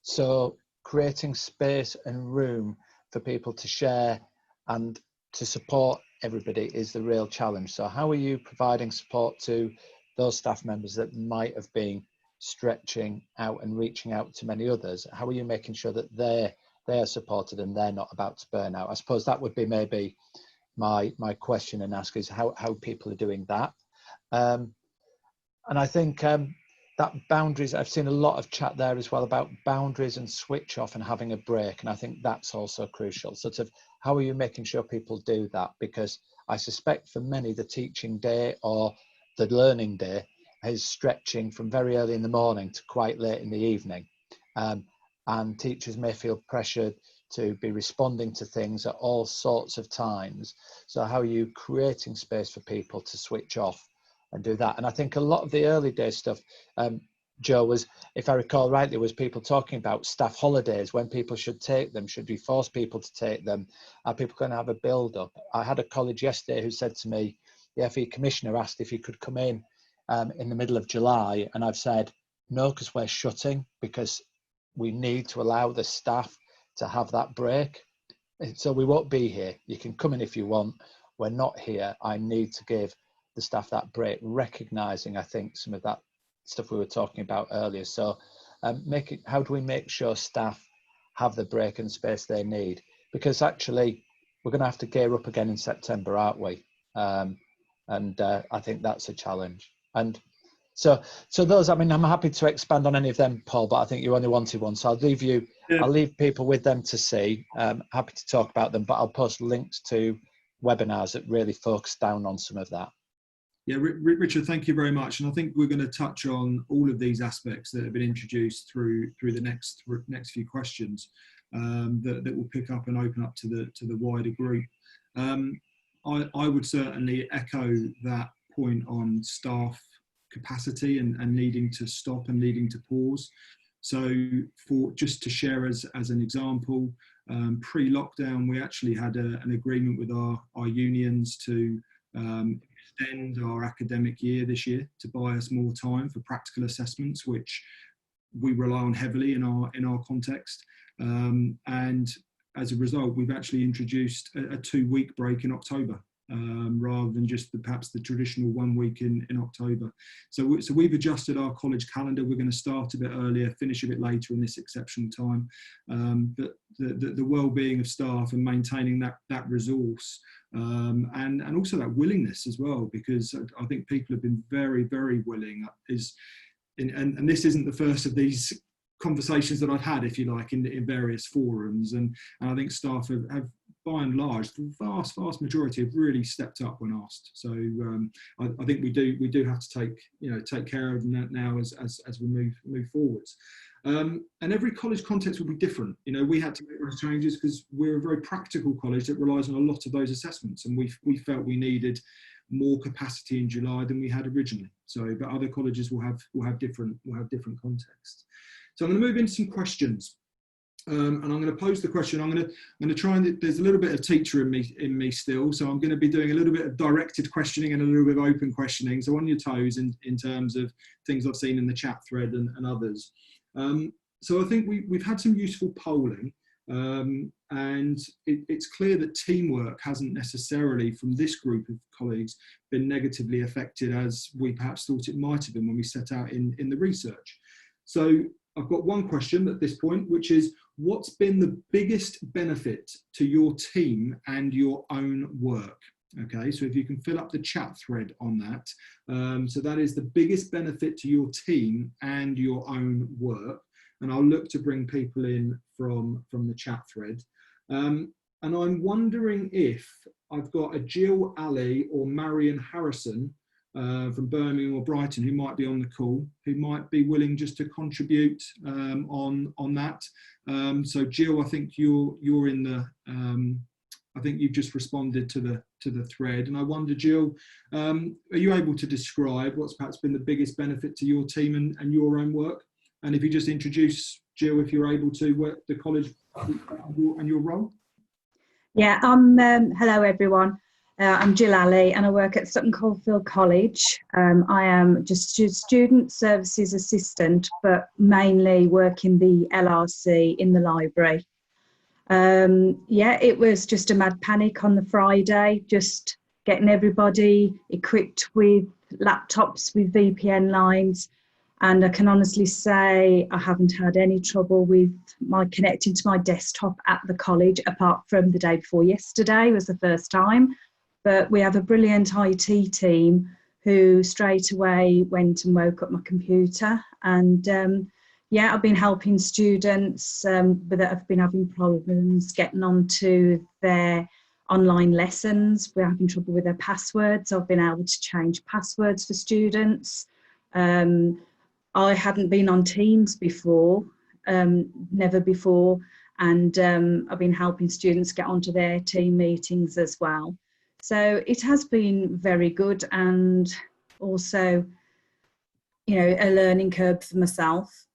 So creating space and room for people to share and to support everybody is the real challenge. So how are you providing support to those staff members that might have been stretching out and reaching out to many others? How are you making sure that they are supported and they're not about to burn out? I suppose that would be maybe my question and ask, is how people are doing that. And I think that boundaries, I've seen a lot of chat there as well about boundaries and switch off and having a break. And I think that's also crucial. Sort of, how are you making sure people do that? Because I suspect for many, the teaching day or the learning day is stretching from very early in the morning to quite late in the evening. And teachers may feel pressured to be responding to things at all sorts of times. So how are you creating space for people to switch off and do that? And I think a lot of the early day stuff, Joe, was, if I recall rightly, was people talking about staff holidays, when people should take them. Should we force people to take them? Are people going to have a build up? I had a college yesterday who said to me, the FE commissioner asked if he could come in the middle of July, and I've said no, because we're shutting, because we need to allow the staff to have that break. So we won't be here. You can come in if you want. We're not here. I need to give the staff that break, recognizing, I think, some of that stuff we were talking about earlier. So how do we make sure staff have the break and space they need? Because actually we're going to have to gear up again in September, aren't we? And I think that's a challenge. And so those, I'm happy to expand on any of them, Paul, but I think you only wanted one. So I'll leave people with them to see. Happy to talk about them, but I'll post links to webinars that really focus down on some of that. Yeah, Richard, thank you very much. And I think we're going to touch on all of these aspects that have been introduced through the next few questions that will pick up and open up to the wider group. I would certainly echo that point on staff capacity and needing to stop and needing to pause. So just to share as an example, pre-lockdown, we actually had an agreement with our unions to extend our academic year this year to buy us more time for practical assessments, which we rely on heavily in our context. And as a result, we've actually introduced a 2-week break in October, rather than just perhaps the traditional 1 week in October. So we've adjusted our college calendar. We're going to start a bit earlier, finish a bit later in this exceptional time. But the well-being of staff and maintaining that resource, and also that willingness as well, because I think people have been very, very willing. And this isn't the first of these conversations that I've had, if you like, in various forums, and I think staff have by and large, the vast majority have really stepped up when asked. So I think we do have to take care of that now as we move forwards. And every college context will be different. We had to make those changes because we're a very practical college that relies on a lot of those assessments, and we felt we needed more capacity in July than we had originally. So, but other colleges will have different contexts. So I'm going to move into some questions, and I'm going to pose the question. I'm going to try and, there's a little bit of teacher in me still, so I'm going to be doing a little bit of directed questioning and a little bit of open questioning. So on your toes in terms of things I've seen in the chat thread and others. So I think we've had some useful polling. And it's clear that teamwork hasn't necessarily, from this group of colleagues, been negatively affected as we perhaps thought it might have been when we set out in the research. So I've got one question at this point, which is, what's been the biggest benefit to your team and your own work? Okay, so if you can fill up the chat thread on that. So that is the biggest benefit to your team and your own work. And I'll look to bring people in from the chat thread. And I'm wondering if I've got a Jill Alley or Marion Harrison from Birmingham or Brighton who might be on the call, who might be willing just to contribute on that. So Jill, I think you're in the, I think you've just responded to the thread. And I wonder, Jill, are you able to describe what's perhaps been the biggest benefit to your team and your own work? And if you just introduce, Jill, if you're able to, work the college and your role. Yeah, hello everyone. I'm Jill Alley and I work at Sutton Coldfield College. I am just a student services assistant, but mainly work in the LRC in the library. Yeah, it was just a mad panic on the Friday, just getting everybody equipped with laptops with VPN lines. And I can honestly say I haven't had any trouble with connecting to my desktop at the college, apart from the day before yesterday was the first time. But we have a brilliant IT team who straight away went and woke up my computer. And yeah, I've been helping students that have been having problems getting onto their online lessons. We're having trouble with their passwords. I've been able to change passwords for students. I hadn't been on Teams before, never before, and I've been helping students get onto their team meetings as well. So it has been very good, and also, a learning curve for myself.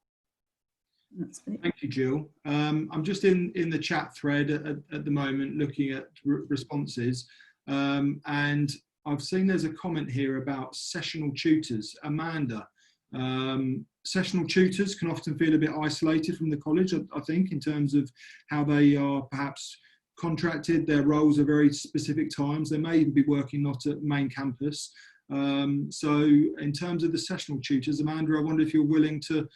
That's it. Thank you, Jill. I'm just in the chat thread at the moment looking at responses, and I've seen there's a comment here about sessional tutors. Amanda, sessional tutors can often feel a bit isolated from the college, I think, in terms of how they are perhaps contracted. Their roles are very specific times. They may even be working not at main campus. So in terms of the sessional tutors, Amanda, I wonder if you're willing to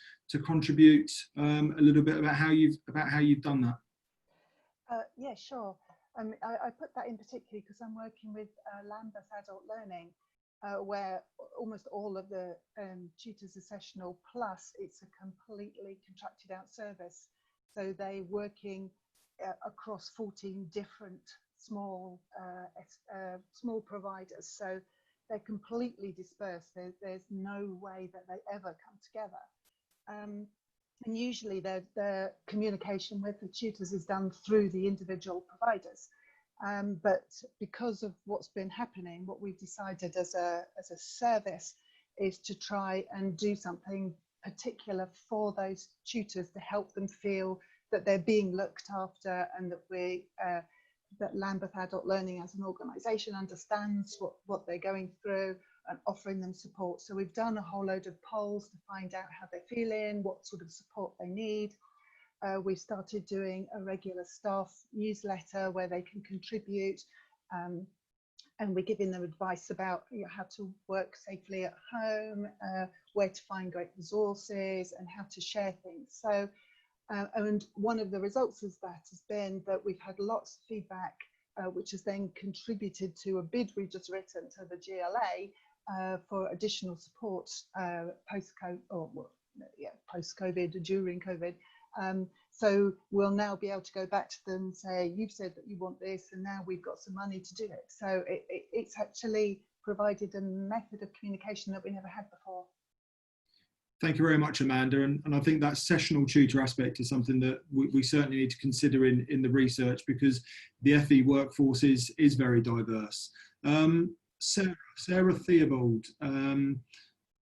contribute a little bit about how you've done that. Yeah, sure. I put that in particularly because I'm working with Lambeth Adult Learning, where almost all of the tutors are sessional, plus it's a completely contracted out service. So they're working across 14 different small providers. So they're completely dispersed. There's no way that they ever come together. And usually the communication with the tutors is done through the individual providers. But because of what's been happening, what we've decided as a service is to try and do something particular for those tutors to help them feel that they're being looked after and that we that Lambeth Adult Learning as an organisation understands what they're going through and offering them support. So we've done a whole load of polls to find out how they're feeling, what sort of support they need. We've started doing a regular staff newsletter where they can contribute, and we're giving them advice about how to work safely at home, where to find great resources and how to share things. So, and one of the results of that has been that we've had lots of feedback, which has then contributed to a bid we've just written to the GLA for additional support post-COVID, or well, yeah, post-COVID, during COVID. So we'll now be able to go back to them and say, you've said that you want this, and now we've got some money to do it. So it's actually provided a method of communication that we never had before. Thank you very much, Amanda. And I think that sessional tutor aspect is something that we certainly need to consider in the research, because the FE workforce is very diverse. Sarah Theobald,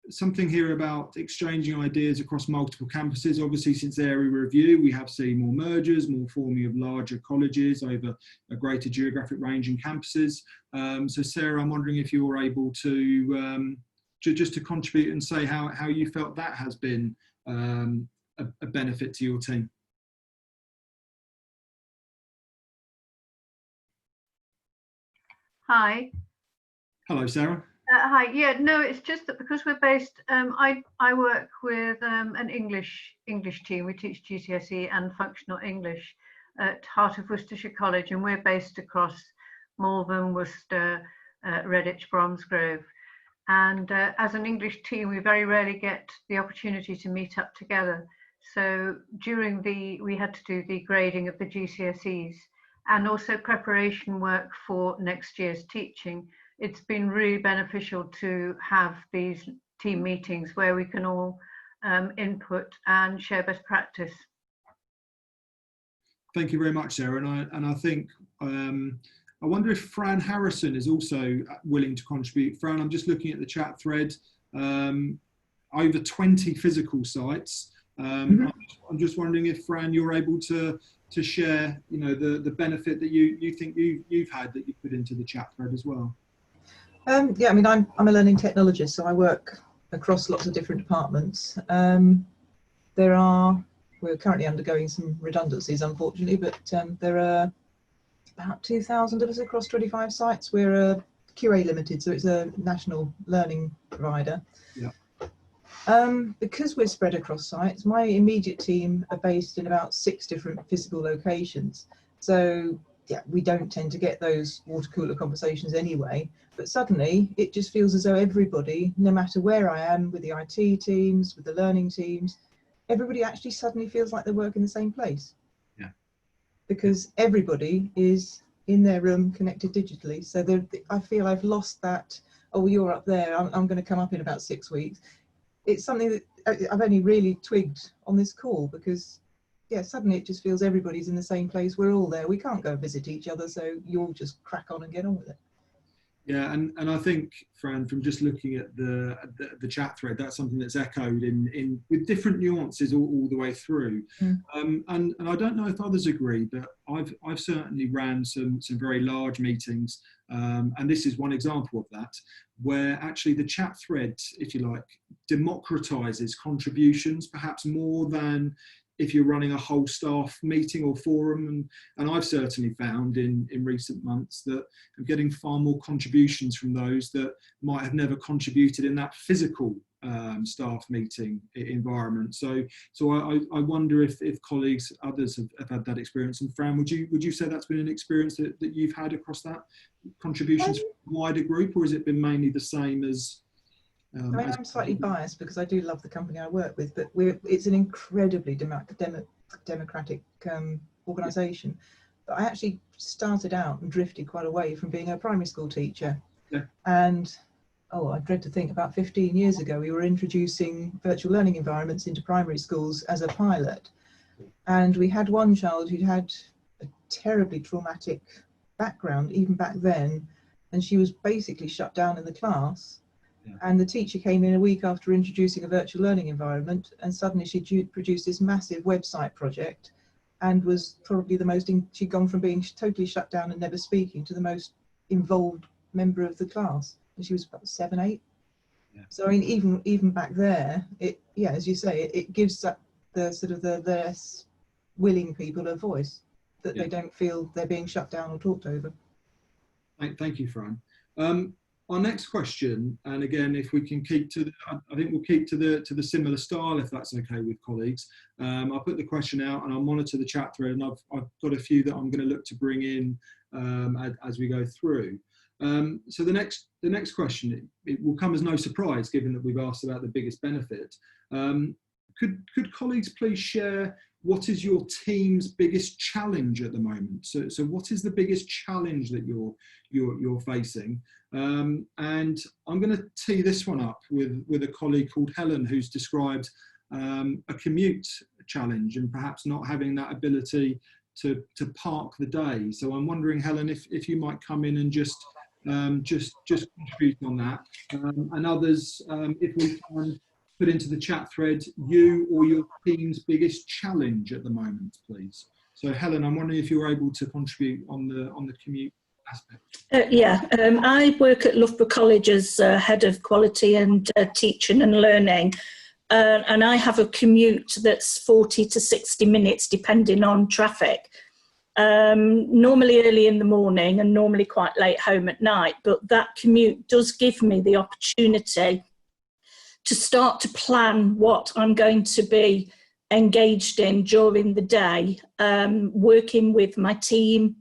something here about exchanging ideas across multiple campuses. Obviously, since area review, we have seen more mergers, more forming of larger colleges over a greater geographic range in campuses. So Sarah, I'm wondering if you're able to just to contribute and say how you felt that has been a benefit to your team. Hi. Hello, Sarah. Hi. Yeah, no, it's just that because we're based, I work with an English team. We teach GCSE and functional English at Heart of Worcestershire College, and we're based across Malvern, Worcester, Redditch, Bromsgrove. And as an English team, we very rarely get the opportunity to meet up together. So during we had to do the grading of the GCSEs and also preparation work for next year's teaching. It's been really beneficial to have these team meetings where we can all input and share best practice. Thank you very much, Sarah. And I think, I wonder if Fran Harrison is also willing to contribute. Fran, I'm just looking at the chat thread, over 20 physical sites. I'm just wondering if, Fran, you're able to share, the benefit that you think you've had that you put into the chat thread as well. Yeah, I mean, I'm a learning technologist, so I work across lots of different departments. We're currently undergoing some redundancies, unfortunately, but there are about 2,000 of us across 25 sites. We're a QA Limited, so it's a national learning provider. Yeah. Because we're spread across sites, my immediate team are based in about 6 different physical locations. So yeah, we don't tend to get those water cooler conversations anyway, but suddenly it just feels as though everybody, no matter where I am, with the IT teams, with the learning teams, everybody actually suddenly feels like they work in the same place. Yeah. Because everybody is in their room connected digitally. So I feel I've lost that, oh, you're up there, I'm going to come up in about 6 weeks. It's something that I've only really twigged on this call, because yeah, suddenly it just feels everybody's in the same place. We're all there. We can't go visit each other, so you all just crack on and get on with it. Yeah, and I think, Fran, from just looking at the chat thread, that's something that's echoed in with different nuances all the way through. And I don't know if others agree, but I've certainly ran some very large meetings, and this is one example of that, where actually the chat thread, if you like, democratizes contributions perhaps more than if you're running a whole staff meeting or forum. And I've certainly found in recent months that I'm getting far more contributions from those that might have never contributed in that physical staff meeting environment. So I wonder if colleagues, others have had that experience. And Fran, would you say that's been an experience that you've had across that, contributions from a wider group, or has it been mainly the same as? I mean, I'm slightly biased because I do love the company I work with, but it's an incredibly democratic organisation. But I actually started out and drifted quite away from being a primary school teacher. Yeah. And, I dread to think, about 15 years ago, we were introducing virtual learning environments into primary schools as a pilot. And we had one child who'd had a terribly traumatic background, even back then, and she was basically shut down in the class. Yeah. And the teacher came in a week after introducing a virtual learning environment, and suddenly she produced this massive website project, and was probably the most, she'd gone from being totally shut down and never speaking to the most involved member of the class. And she was about 7, 8. Yeah. So I mean, even back there, as you say, it gives that the sort of the less willing people a voice, that they don't feel they're being shut down or talked over. Thank you, Fran. Our next question, and again, if we can keep to, I think we'll keep to the similar style, if that's okay with colleagues. I'll put the question out and I'll monitor the chat thread, and I've got a few that I'm going to look to bring in as we go through. So the next question, it will come as no surprise, given that we've asked about the biggest benefit. Could colleagues please share what is your team's biggest challenge at the moment? So what is the biggest challenge that you're facing? And I'm going to tee this one up with a colleague called Helen, who's described a commute challenge and perhaps not having that ability to park the day. So I'm wondering, Helen, if you might come in and just contribute on that, and others, if we can put into the chat thread you or your team's biggest challenge at the moment, please. So Helen, I'm wondering if you're able to contribute on the commute aspect. I work at Loughborough College as head of quality and teaching and learning, and I have a commute that's 40 to 60 minutes depending on traffic. Normally early in the morning and normally quite late home at night, but that commute does give me the opportunity to start to plan what I'm going to be engaged in during the day, working with my team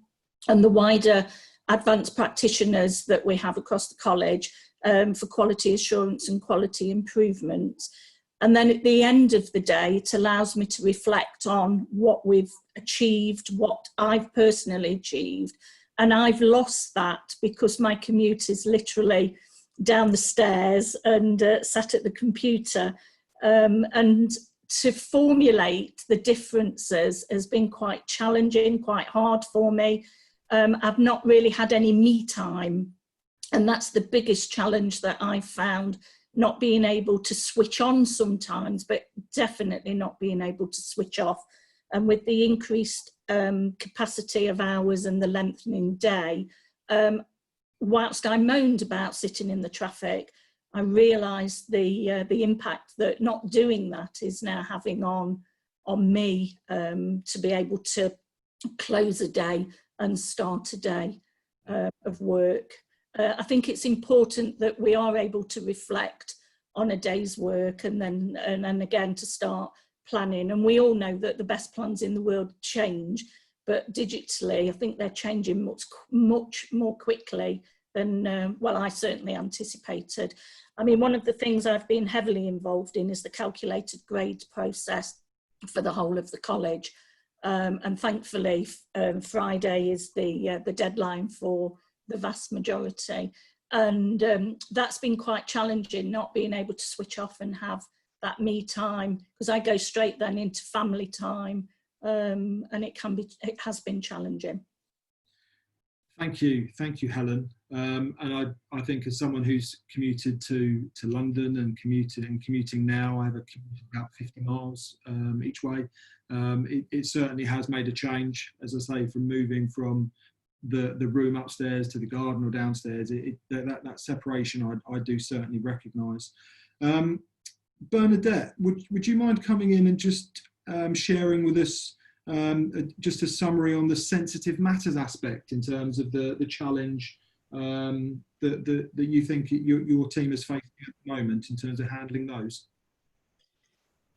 and the wider advanced practitioners that we have across the college for quality assurance and quality improvement. And then at the end of the day, it allows me to reflect on what we've achieved, what I've personally achieved. And I've lost that because my commute is literally down the stairs and sat at the computer. And to formulate the differences has been quite challenging, quite hard for me. I've not really had any me time. And that's the biggest challenge that I've found, not being able to switch on sometimes, but definitely not being able to switch off. And with the increased capacity of hours and the lengthening day, whilst I moaned about sitting in the traffic, I realised the impact that not doing that is now having on me, to be able to close a day and start a day of work. I think it's important that we are able to reflect on a day's work and then again to start planning. And we all know that the best plans in the world change, but digitally, I think they're changing much more quickly than, well, I certainly anticipated. I mean, one of the things I've been heavily involved in is the calculated grades process for the whole of the college. And thankfully, Friday is the deadline for the vast majority. And that's been quite challenging, not being able to switch off and have that me time, because I go straight then into family time, and it has been challenging. Thank you, Helen. And I think as someone who's commuted to London and commuting now, I have a commute of about 50 miles each way. It certainly has made a change, as I say, from moving from the room upstairs to the garden or downstairs. That separation I do certainly recognise. Bernadette, would you mind coming in and just sharing with us just a summary on the sensitive matters aspect in terms of the challenge that you think your team is facing at the moment in terms of handling those?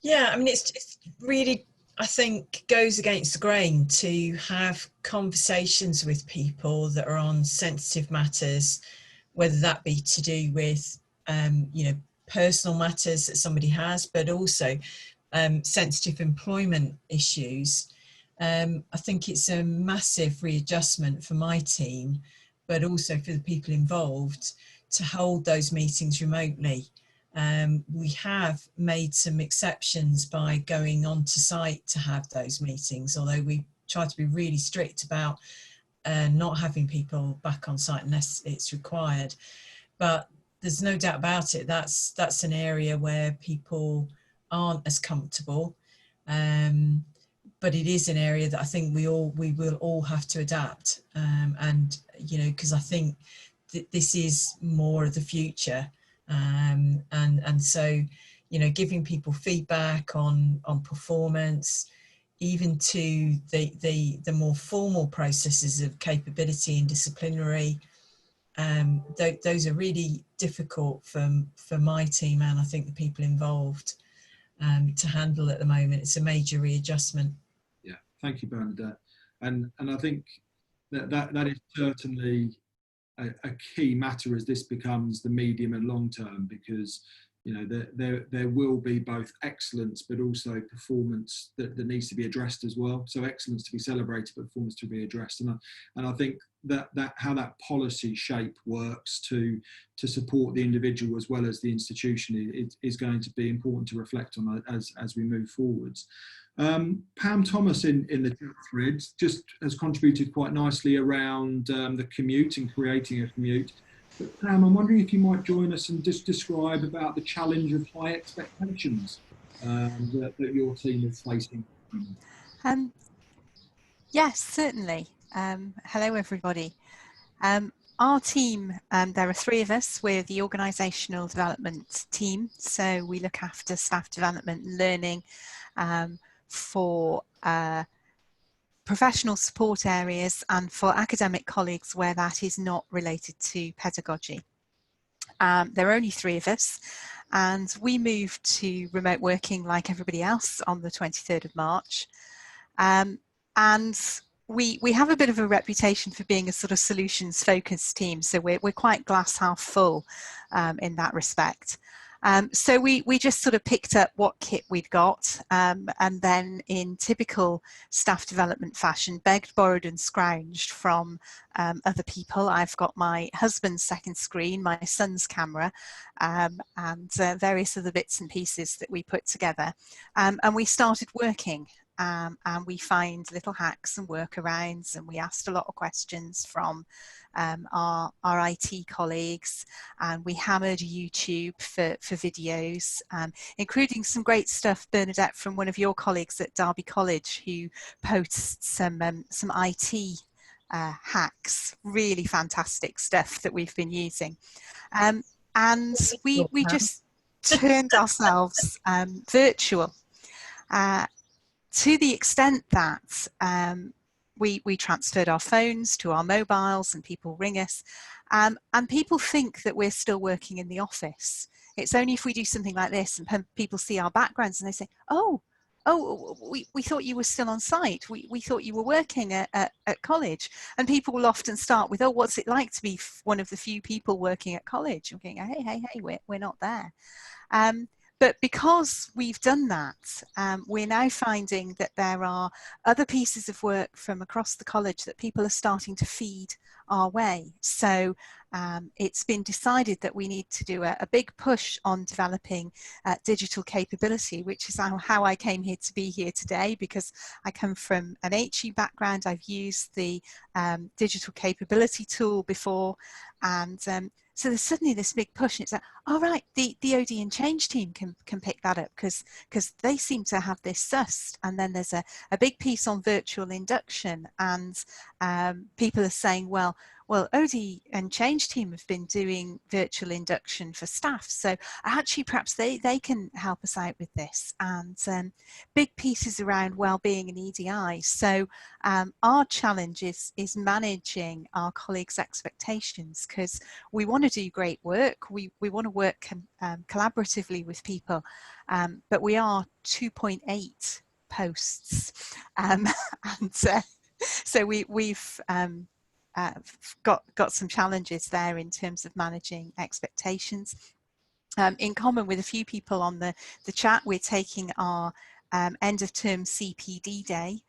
Yeah, I mean, it's really, I think, goes against the grain to have conversations with people that are on sensitive matters, whether that be to do with, personal matters that somebody has, but also sensitive employment issues. I think it's a massive readjustment for my team, but also for the people involved, to hold those meetings remotely. We have made some exceptions by going onto site to have those meetings, although we try to be really strict about not having people back on site unless it's required. But there's no doubt about it, that's an area where people aren't as comfortable. But but it is an area that I think we will all have to adapt, and you know, because I think this is more of the future, and so, you know, giving people feedback on performance, even to the more formal processes of capability and disciplinary, those are really difficult for my team, and I think the people involved, to handle at the moment. It's a major readjustment. Yeah, thank you, Bernadette. And I think that is certainly a key matter as this becomes the medium and long term, because you know there will be both excellence but also performance that needs to be addressed as well. So excellence to be celebrated, but performance to be addressed. And I think that how that policy shape works to support the individual as well as the institution is going to be important to reflect on as we move forwards. Pam Thomas in the chat thread just has contributed quite nicely around the commute and creating a commute. But Pam, I'm wondering if you might join us and just describe about the challenge of high expectations that your team is facing. Yes, certainly. Hello, everybody. Our team, there are 3 of us. We're the organisational development team. So we look after staff development and learning for professional support areas and for academic colleagues where that is not related to pedagogy. There are only 3 of us, and we moved to remote working like everybody else on the 23rd of March. And we have a bit of a reputation for being a sort of solutions focused team, so we're quite glass half full in that respect. So we just sort of picked up what kit we'd got, and then in typical staff development fashion, begged, borrowed and scrounged from other people. I've got my husband's second screen, my son's camera, and various other bits and pieces that we put together. And we started working. And we find little hacks and workarounds, and we asked a lot of questions from our IT colleagues, and we hammered YouTube for videos, including some great stuff, Bernadette, from one of your colleagues at Derby College, who posts some IT hacks, really fantastic stuff that we've been using. And we just turned ourselves virtual. To the extent that we transferred our phones to our mobiles and people ring us, and people think that we're still working in the office. It's only if we do something like this and people see our backgrounds and they say, oh, we thought you were still on site. We thought you were working at college. And people will often start with, oh, what's it like to be one of the few people working at college? I'm going, hey, we're not there. But because we've done that, we're now finding that there are other pieces of work from across the college that people are starting to feed our way. So it's been decided that we need to do a big push on developing digital capability, which is how I came here to be here today, because I come from an HE background. I've used the digital capability tool before, and so there's suddenly this big push, and it's like, all right, the OD and Change team can pick that up because they seem to have this sussed. And then there's a big piece on virtual induction, and people are saying, well, OD and Change team have been doing virtual induction for staff, so actually perhaps they can help us out with this, and big pieces around wellbeing and EDI. So our challenge is managing our colleagues' expectations, because we want to do great work, we want to work collaboratively with people, but we are 2.8 posts, and so we've got some challenges there in terms of managing expectations. In common with a few people on the chat, we're taking our end of term CPD day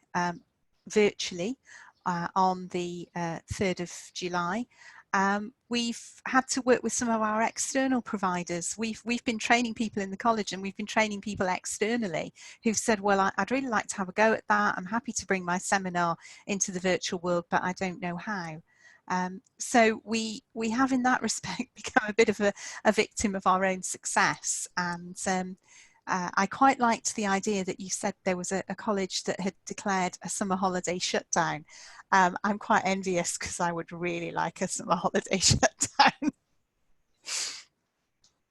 virtually on the 3rd of July. We've had to work with some of our external providers. We've been training people in the college, and we've been training people externally who've said, well, I'd really like to have a go at that. I'm happy to bring my seminar into the virtual world, but I don't know how. So we have in that respect become a bit of a victim of our own success, and I quite liked the idea that you said there was a college that had declared a summer holiday shutdown. I'm quite envious because I would really like a summer holiday shutdown.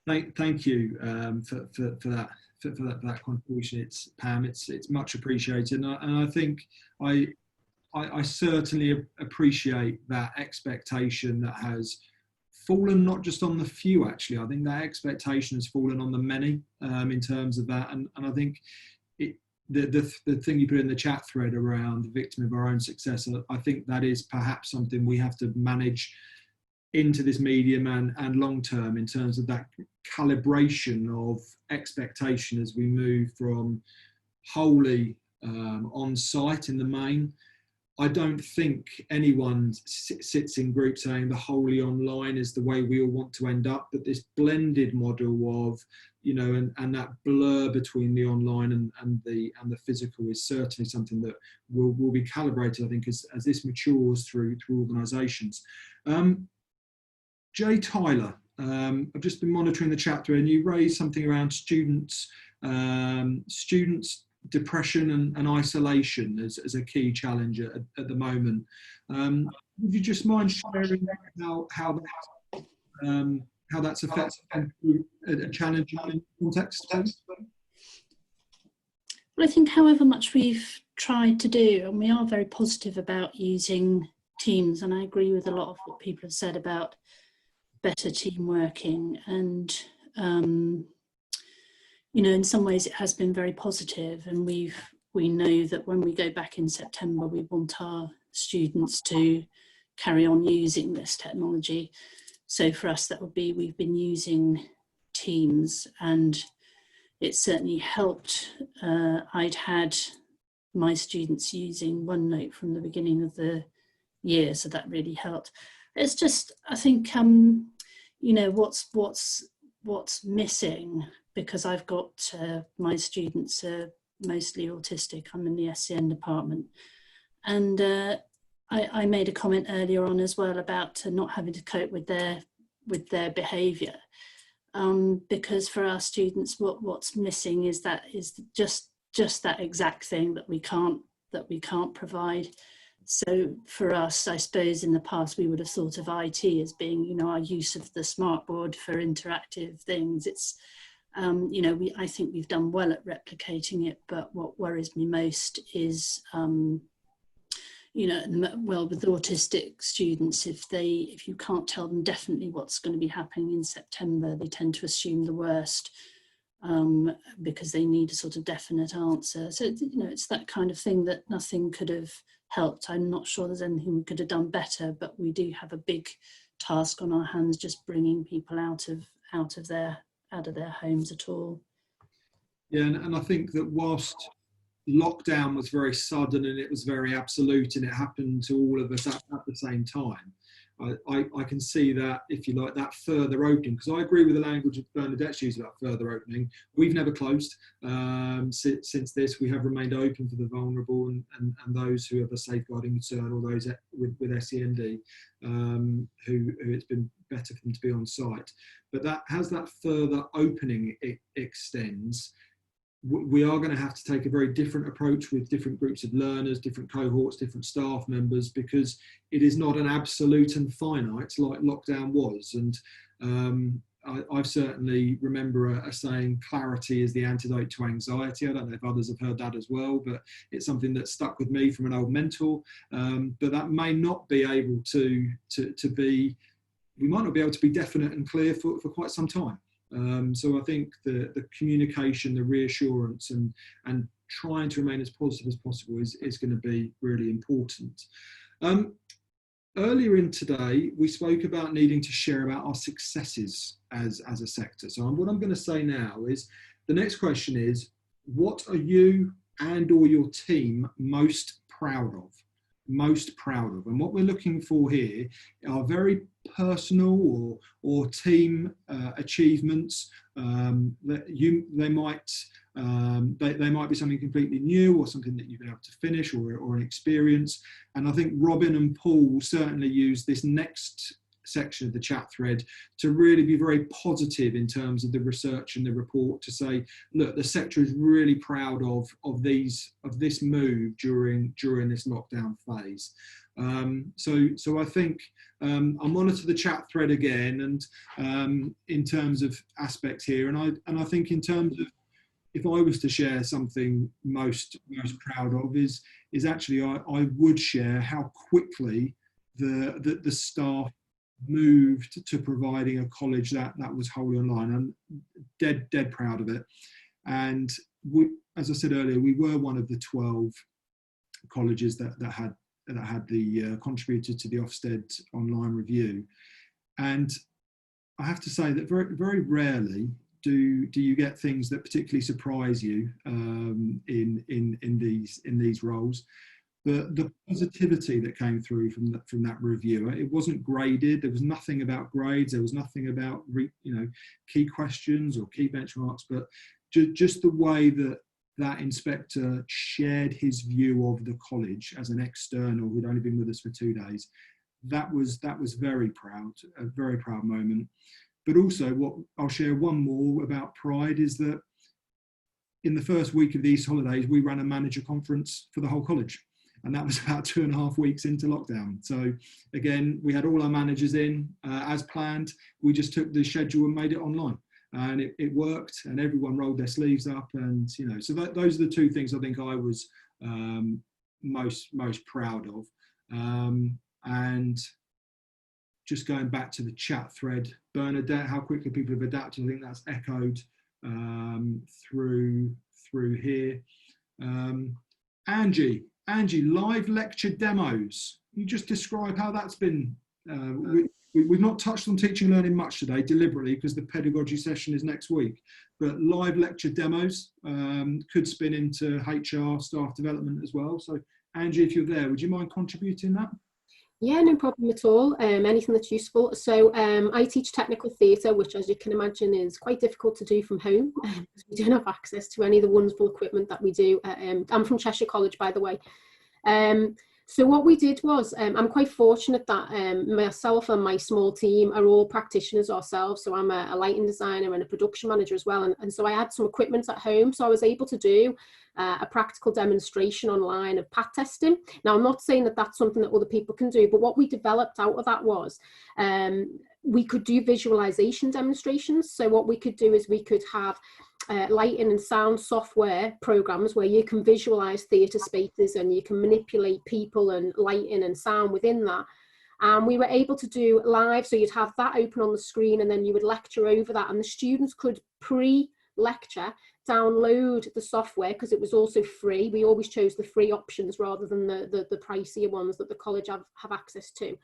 Thank you for that contribution. It's Pam. It's much appreciated, and I think I certainly appreciate that expectation that has fallen not just on the few. Actually, I think that expectation has fallen on the many in terms of that, and I think the thing you put in the chat thread around the victim of our own success, I think that is perhaps something we have to manage into this medium and long term in terms of that calibration of expectation as we move from wholly on site in the main. I don't think anyone sits in group saying the wholly online is the way we all want to end up, but this blended model of, and that blur between the online and the physical is certainly something that will be calibrated, I think, as this matures through organisations. Jay Tyler, I've just been monitoring the chat thread, and you raised something around students depression and isolation as a key challenge at the moment. Would you just mind sharing how that's affected a challenging context? Well, I think however much we've tried to do, and we are very positive about using Teams, and I agree with a lot of what people have said about better team working, and in some ways it has been very positive, and we know that when we go back in September, we want our students to carry on using this technology. So for us, that would be, we've been using Teams, and it certainly helped. I'd had my students using OneNote from the beginning of the year, so that really helped. It's just, I think, what's missing, because I've got my students are mostly autistic. I'm in the SCN department, and I made a comment earlier on as well about not having to cope with their behaviour, because for our students, what's missing is just that exact thing that we can't provide. So for us, I suppose in the past we would have thought of IT as being, our use of the smartboard for interactive things. It's I think we've done well at replicating it, but what worries me most is, with autistic students, if you can't tell them definitely what's going to be happening in September, they tend to assume the worst, because they need a sort of definite answer. So, it's that kind of thing that nothing could have helped. I'm not sure there's anything we could have done better, but we do have a big task on our hands, just bringing people out of their homes at all. Yeah, and I think that whilst lockdown was very sudden and it was very absolute and it happened to all of us at the same time, I can see that, if you like, that further opening, because I agree with the language of Bernadette's use about further opening. We've never closed since this. We have remained open for the vulnerable and those who have a safeguarding concern, or those with SEND who it's been better for them to be on site. But that, as that further opening extends, we are going to have to take a very different approach with different groups of learners, different cohorts, different staff members, because it is not an absolute and finite like lockdown was. And I certainly remember a saying, clarity is the antidote to anxiety. I don't know if others have heard that as well, but it's something that stuck with me from an old mentor. But that may not be able to be, we might not be able to be definite and clear for quite some time. So I think the communication, the reassurance, and trying to remain as positive as possible is going to be really important. Earlier in today, we spoke about needing to share about our successes as a sector. So what I'm going to say now is, the next question is, what are you and or your team most proud of? And what we're looking for here are very personal or team achievements. They might be something completely new, or something that you've been able to finish, or an experience. And I think Robin and Paul will certainly use this next section of the chat thread to really be very positive in terms of the research and the report, to say, look, the sector is really proud of this move during this lockdown phase. So I think I'll monitor the chat thread again, and in terms of aspects here, and I think in terms of, if I was to share something most proud of, is actually I would share how quickly the staff moved to providing a college that was wholly online. I'm dead proud of it. And we, as I said earlier, we were one of the 12 colleges that had the contributed to the Ofsted online review. And I have to say that very, very rarely do you get things that particularly surprise you in these roles. But the positivity that came through from that review, it wasn't graded. There was nothing about grades. There was nothing about key questions or key benchmarks. But just the way that inspector shared his view of the college as an external who'd only been with us for 2 days, that was very proud, a very proud moment. But also, what I'll share one more about pride is that in the first week of the Easter holidays, we ran a manager conference for the whole college. And that was about 2.5 weeks into lockdown. So again, we had all our managers in as planned. We just took the schedule and made it online. And it worked, and everyone rolled their sleeves up. And, so those are the two things I think I was most proud of. And just going back to the chat thread, Bernadette, how quickly people have adapted, I think that's echoed through here. Angie, live lecture demos. You just describe how that's been. We've not touched on teaching and learning much today, deliberately, because the pedagogy session is next week. But live lecture demos could spin into HR, staff development as well. So Angie, if you're there, would you mind contributing that? Yeah, no problem at all. Anything that's useful. So I teach technical theatre, which, as you can imagine, is quite difficult to do from home. We don't have access to any of the wonderful equipment that we do. I'm from Cheshire College, by the way. So what we did was, I'm quite fortunate that myself and my small team are all practitioners ourselves. So I'm a lighting designer and a production manager as well. And so I had some equipment at home. So I was able to do a practical demonstration online of PAT testing. Now, I'm not saying that that's something that other people can do, but what we developed out of that was we could do visualization demonstrations. So what we could do is we could have lighting and sound software programs where you can visualize theatre spaces and you can manipulate people and lighting and sound within that. And we were able to do live, so you'd have that open on the screen and then you would lecture over that, and the students could pre-lecture download the software because it was also free. We always chose the free options rather than the pricier ones that the college have access to.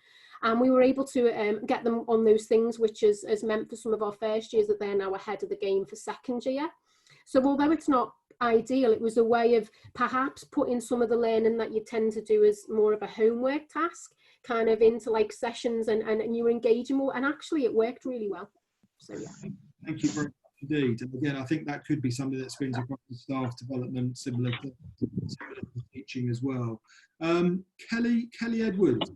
And we were able to get them on those things, which has meant for some of our first years that they're now ahead of the game for second year. So although it's not ideal, it was a way of perhaps putting some of the learning that you tend to do as more of a homework task kind of into like sessions and you were engaging more, and actually it worked really well. So yeah. Thank you very much indeed. And again, I think that could be something that spins across the staff development, similar to teaching as well. Kelly Edwards.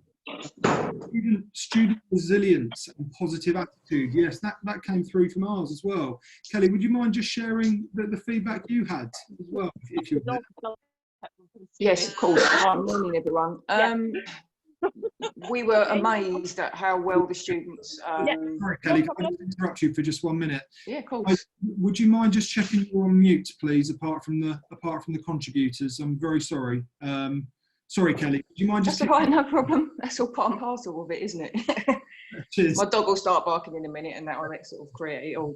Student resilience and positive attitude. Yes, that came through from ours as well. Kelly, would you mind just sharing the feedback you had as well, if you're there? Yes, of course. Good morning, everyone. We were amazed at how well the students. Sorry, Kelly, can I interrupt you for just 1 minute? Yeah, of course. Would you mind just checking you're on mute, please? Apart from the contributors, I'm very sorry. Sorry, Kelly. Do you mind just? That's all right, no problem. That's all part and parcel of it, isn't it? Cheers. My dog will start barking in a minute, and that will sort of create it all.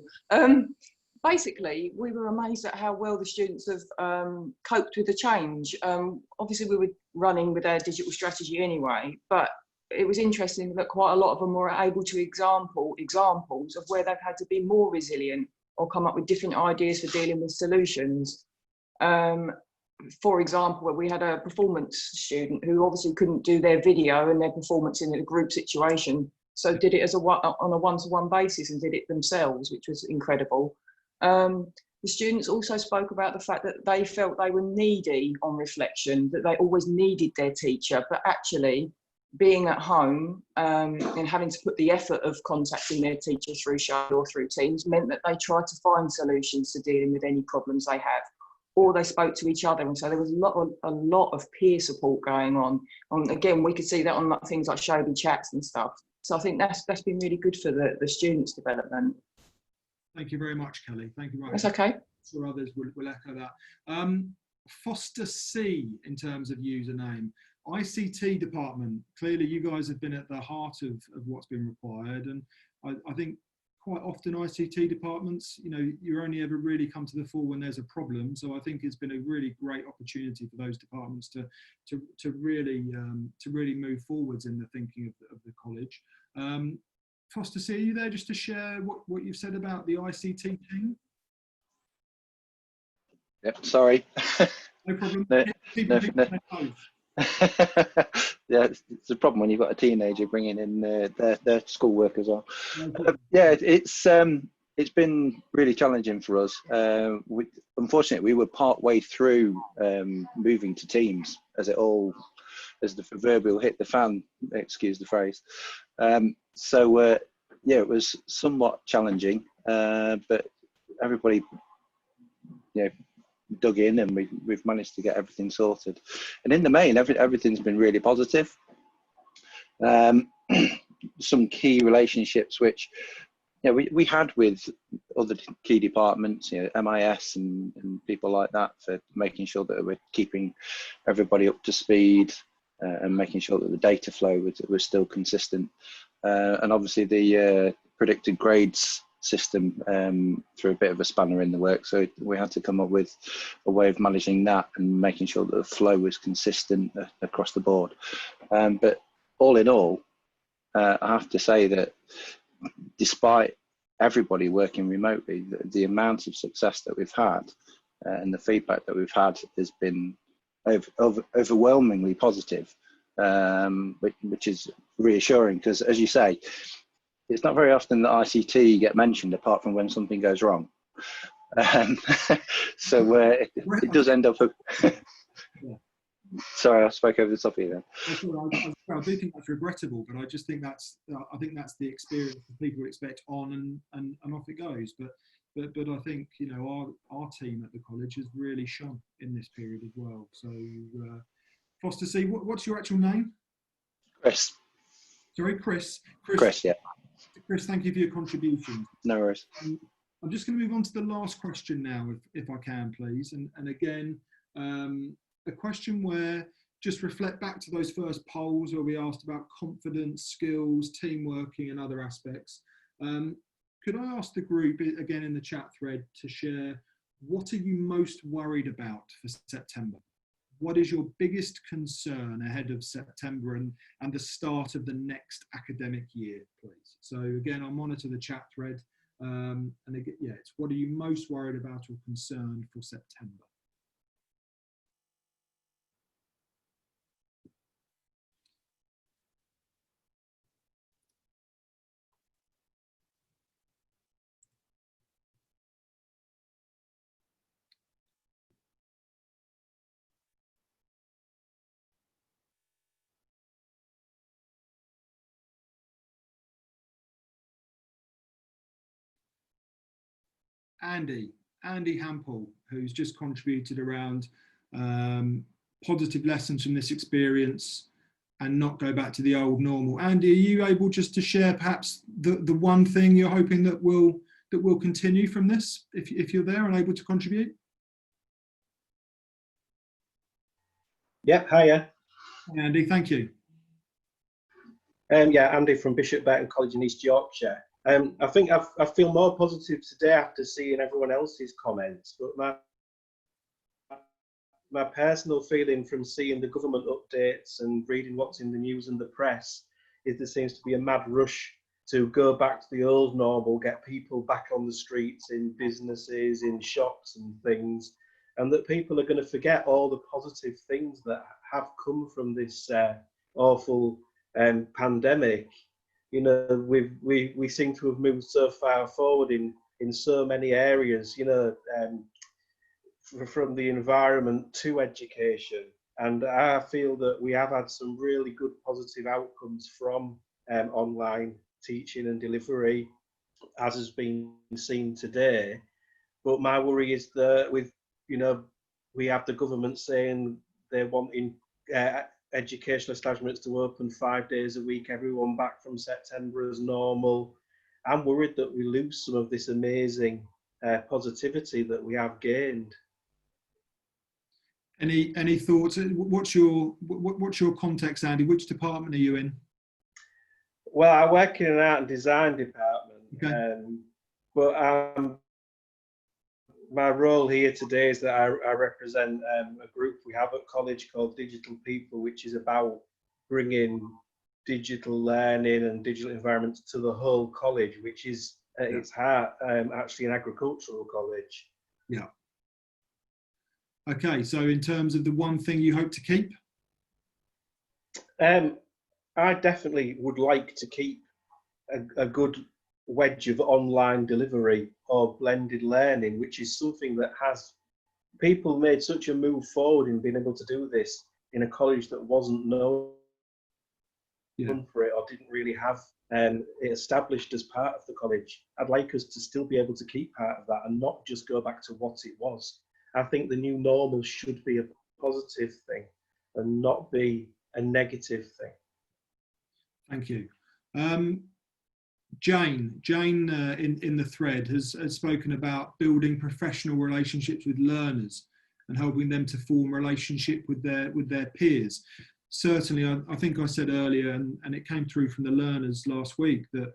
Basically, we were amazed at how well the students have coped with the change. Obviously, we were running with our digital strategy anyway, but it was interesting that quite a lot of them were able to examples of where they've had to be more resilient or come up with different ideas for dealing with solutions. For example, where we had a performance student who obviously couldn't do their video and their performance in a group situation, so did it on a one-to-one basis and did it themselves, which was incredible. The students also spoke about the fact that they felt they were needy on reflection, that they always needed their teacher, but actually being at home and having to put the effort of contacting their teacher through Show or through Teams meant that they tried to find solutions to dealing with any problems they have, or they spoke to each other. And so there was a lot of peer support going on. And again, we could see that on things like Shobi chats and stuff. So I think that's been really good for the students' development. Thank you very much, Kelly. Thank you very That's much. okay. So others will echo that. Foster C in terms of username. ICT department, clearly you guys have been at the heart of what's been required, and I think quite often ICT departments, you know, you only ever really come to the fore when there's a problem. So I think it's been a really great opportunity for those departments to really move forwards in the thinking of the college. Foster C, are you there just to share what you've said about the ICT team? Yep, sorry. No problem. No. Yeah, it's a problem when you've got a teenager bringing in their schoolwork as well. Yeah, it's been really challenging for us. Unfortunately, we were part way through moving to Teams as the proverbial hit the fan, excuse the phrase. Yeah, it was somewhat challenging, but everybody, you know, dug in, and we've managed to get everything sorted. And in the main, everything's been really positive. Some key relationships which, you know, we had with other key departments, you know, MIS and people like that, for making sure that we're keeping everybody up to speed and making sure that the data flow was still consistent. And obviously the predicted grades system threw a bit of a spanner in the works, so we had to come up with a way of managing that and making sure that the flow was consistent across the board. But all in all, I have to say that despite everybody working remotely, the amount of success that we've had and the feedback that we've had has been overwhelmingly positive, which is reassuring, because as you say, it's not very often that ICT get mentioned apart from when something goes wrong. So it does end up. Sorry, I spoke over the top of you then. I do think that's regrettable, but I just think that's the experience that people expect on and off it goes. But I think, you know, our team at the college has really shone in this period as well. So Foster C, what's your actual name? Chris. Sorry, Chris. Chris, yeah. Chris, thank you for your contribution. No worries. I'm just going to move on to the last question now, if I can, please. And again, a question where just reflect back to those first polls where we asked about confidence, skills, team working and other aspects. Could I ask the group, again in the chat thread, to share what are you most worried about for September? What is your biggest concern ahead of September and the start of the next academic year, please? So again, I'll monitor the chat thread. And again, yeah, it's what are you most worried about or concerned for September? Andy Hampel, who's just contributed around positive lessons from this experience and not go back to the old normal. Andy, are you able just to share perhaps the one thing you're hoping that will continue from this, if you're there and able to contribute? Yep, hiya. Hi, Andy, thank you. Yeah, Andy from Bishop Burton College in East Yorkshire. I think I feel more positive today after seeing everyone else's comments, but my personal feeling from seeing the government updates and reading what's in the news and the press is there seems to be a mad rush to go back to the old normal, get people back on the streets, in businesses, in shops and things, and that people are going to forget all the positive things that have come from this awful pandemic. You know, we seem to have moved so far forward in so many areas, you know, from the environment to education. And I feel that we have had some really good positive outcomes from online teaching and delivery, as has been seen today. But my worry is that with, we have the government saying they're wanting educational establishments to open 5 days a week, everyone back from September as normal. I'm worried that we lose some of this amazing positivity that we have gained. Any thoughts? What's your context, Andy? Which department are you in? Well, I work in an art and design department, okay. But my role here today is that I represent a group we have at college called Digital People, which is about bringing digital learning and digital environments to the whole college, which is at its heart actually an agricultural college. Yeah. Okay, so in terms of the one thing you hope to keep? I definitely would like to keep a good wedge of online delivery or blended learning, which is something that has people made such a move forward in being able to do this in a college that wasn't known for it or didn't really have it established as part of the college. I'd like us to still be able to keep part of that and not just go back to what it was. I think the new normal should be a positive thing and not be a negative thing. Thank you. Jane in the thread has spoken about building professional relationships with learners and helping them to form relationship with their peers. Certainly, I think I said earlier, and it came through from the learners last week, that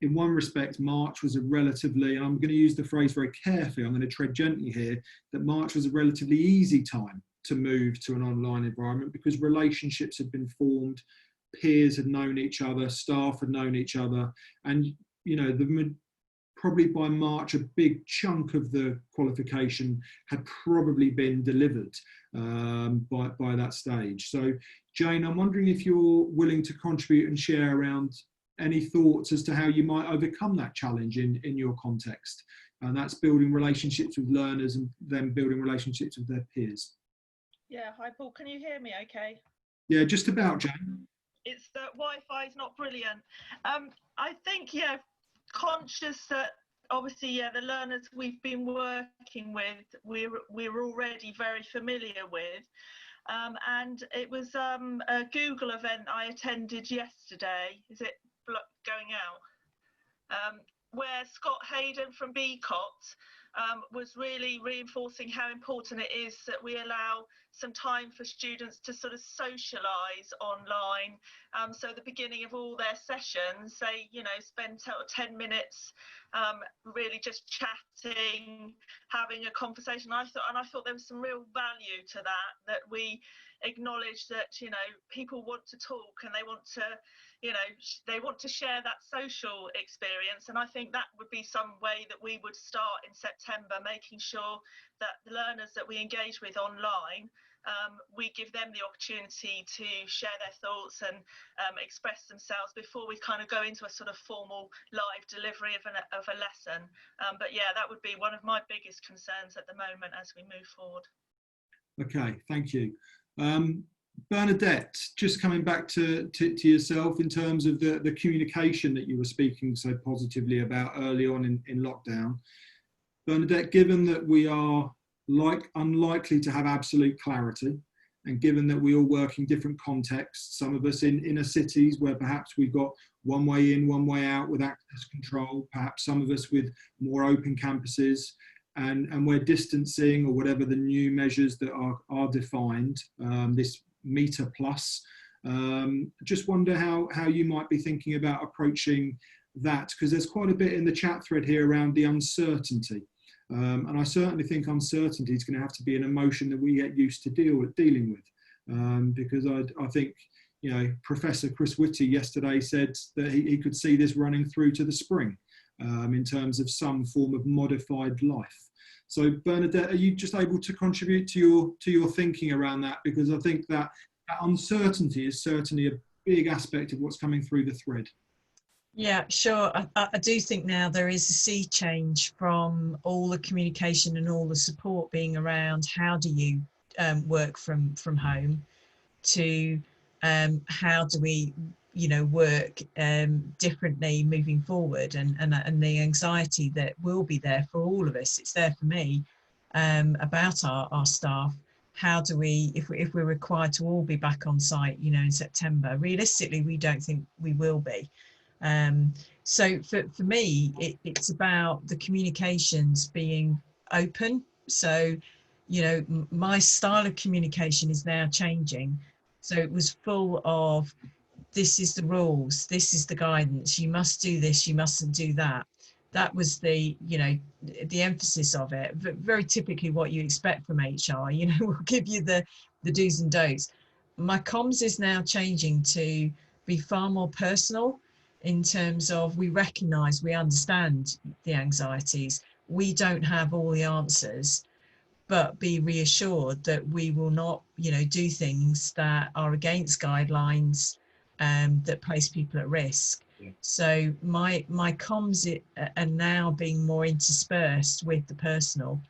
in one respect, March was a relatively, and I'm going to use the phrase very carefully, I'm going to tread gently here, that March was a relatively easy time to move to an online environment because relationships had been formed, peers had known each other, staff had known each other, and probably by March a big chunk of the qualification had probably been delivered by that stage. So Jane, I'm wondering if you're willing to contribute and share around any thoughts as to how you might overcome that challenge in your context, and that's building relationships with learners and then building relationships with their peers. Yeah, hi Paul, can you hear me okay? Yeah, just about, Jane. It's that Wi-Fi is not brilliant. I think, conscious that obviously, the learners we've been working with, we're already very familiar with. And it was a Google event I attended yesterday. Is it going out? Where Scott Hayden from BCOT was really reinforcing how important it is that we allow some time for students to sort of socialise online. So the beginning of all their sessions, they, spend 10 minutes really just chatting, having a conversation. I thought there was some real value to that we acknowledge that, people want to talk and they want to, they want to share that social experience. And I think that would be some way that we would start in September, making sure that the learners that we engage with online, we give them the opportunity to share their thoughts and express themselves before we kind of go into a sort of formal live delivery of a lesson. But yeah, that would be one of my biggest concerns at the moment as we move forward. Okay, thank you. Bernadette, just coming back to yourself in terms of the communication that you were speaking so positively about early on in lockdown. Bernadette, given that we are unlikely to have absolute clarity, and given that we all work in different contexts, some of us in inner cities where perhaps we've got one way in, one way out with access control, perhaps some of us with more open campuses, and where distancing or whatever the new measures that are defined, this meter plus, just wonder how you might be thinking about approaching that, because there's quite a bit in the chat thread here around the uncertainty. And I certainly think uncertainty is going to have to be an emotion that we get used to dealing with, because I think, Professor Chris Whitty yesterday said that he could see this running through to the spring in terms of some form of modified life. So Bernadette, are you just able to contribute to your thinking around that? Because I think that uncertainty is certainly a big aspect of what's coming through the thread. Yeah, sure. I do think now there is a sea change from all the communication and all the support being around. How do you work from home to how do we work differently moving forward, and the anxiety that will be there for all of us. It's there for me about our staff. How do we, if we're required to all be back on site, in September, realistically, we don't think we will be. So for me, it's about the communications being open. So, my style of communication is now changing. So it was full of, this is the rules, this is the guidance, you must do this, you mustn't do that. That was the emphasis of it. Very typically what you expect from HR, we'll give you the do's and don'ts. My comms is now changing to be far more personal, in terms of, we recognize, we understand the anxieties, we don't have all the answers, but be reassured that we will not, do things that are against guidelines, that place people at risk. Yeah. So my comms are now being more interspersed with the personal,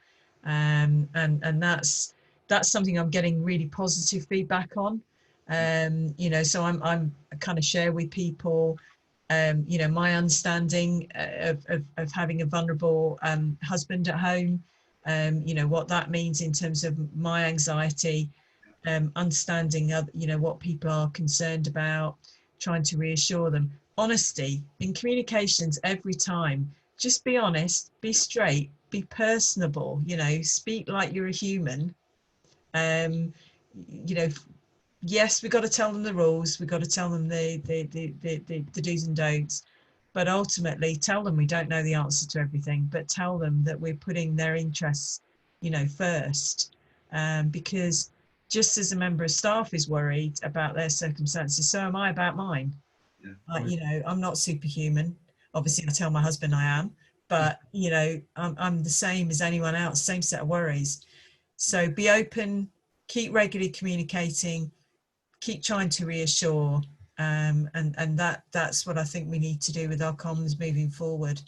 and that's something I'm getting really positive feedback on. So I'm kind of share with people, my understanding of having a vulnerable husband at home, what that means in terms of my anxiety, understanding what people are concerned about, trying to reassure them. Honesty in communications every time. Just be honest, be straight, be personable, speak like you're a human. Yes, we've got to tell them the rules, we've got to tell them the do's and don'ts, but ultimately tell them we don't know the answer to everything, but tell them that we're putting their interests, first, because just as a member of staff is worried about their circumstances, so am I about mine. Yeah. I'm not superhuman. Obviously, I tell my husband I am, but I'm the same as anyone else, same set of worries. So be open, keep regularly communicating, keep trying to reassure, and that's what I think we need to do with our comms moving forward.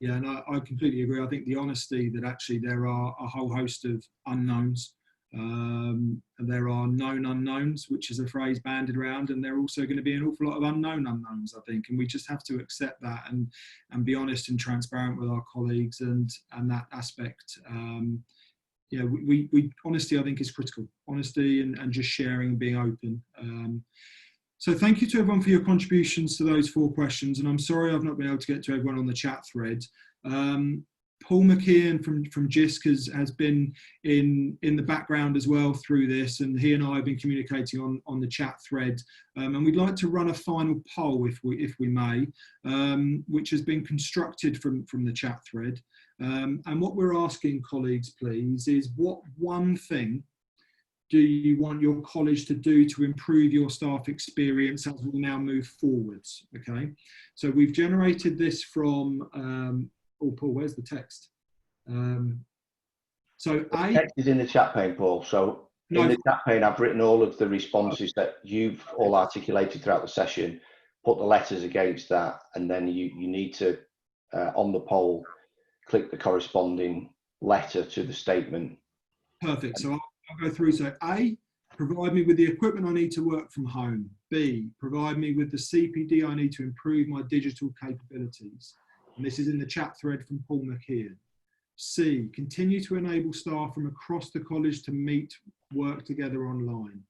Yeah, and I completely agree. I think the honesty that actually there are a whole host of unknowns. And there are known unknowns, which is a phrase bandied around, and there are also going to be an awful lot of unknown unknowns, I think, and we just have to accept that and be honest and transparent with our colleagues, and that aspect. We honesty, I think, is critical. Honesty and just sharing and being open. So thank you to everyone for your contributions to those 4 questions, and I'm sorry I've not been able to get to everyone on the chat thread. Paul McKeon from JISC has been in the background as well through this, and he and I have been communicating on the chat thread, and we'd like to run a final poll, if we may, which has been constructed from the chat thread, and what we're asking colleagues, please, is what one thing do you want your college to do to improve your staff experience as we now move forwards? Okay, so we've generated this from oh, Paul, where's the text? The text is in the chat pane, Paul. So in the chat pane, I've written all of the responses that you've all articulated throughout the session, put the letters against that, and then you need to, on the poll, click the corresponding letter to the statement. Perfect. So I'll go through. So A, provide me with the equipment I need to work from home. B, provide me with the CPD I need to improve my digital capabilities. And this is in the chat thread from Paul McKeon. C, continue to enable staff from across the college to meet, work together online.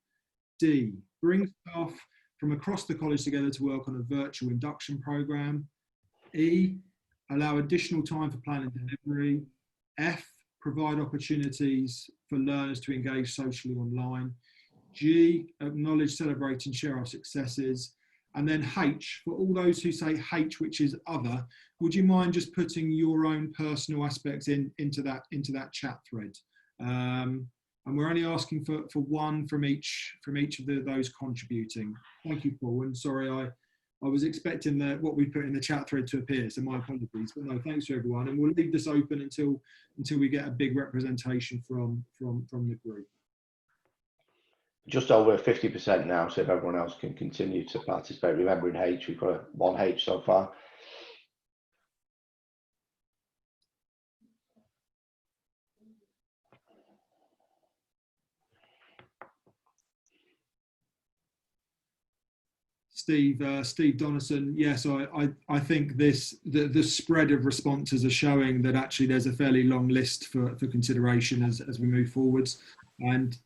D, bring staff from across the college together to work on a virtual induction program. E, allow additional time for planning and delivery. F, provide opportunities for learners to engage socially online. G, acknowledge, celebrate and share our successes. And then H, for all those who say H, which is other, would you mind just putting your own personal aspects into that chat thread? And we're only asking for one from each of those contributing. Thank you, Paul. And sorry, I was expecting what we put in the chat thread to appear, so my apologies. But no, thanks to everyone, and we'll leave this open until we get a big representation from the group. Just over 50% now, so if everyone else can continue to participate. Remember, in H, we've got one H so far. Steve Donaldson. Yes, I think the spread of responses are showing that actually there's a fairly long list for consideration as we move forwards. And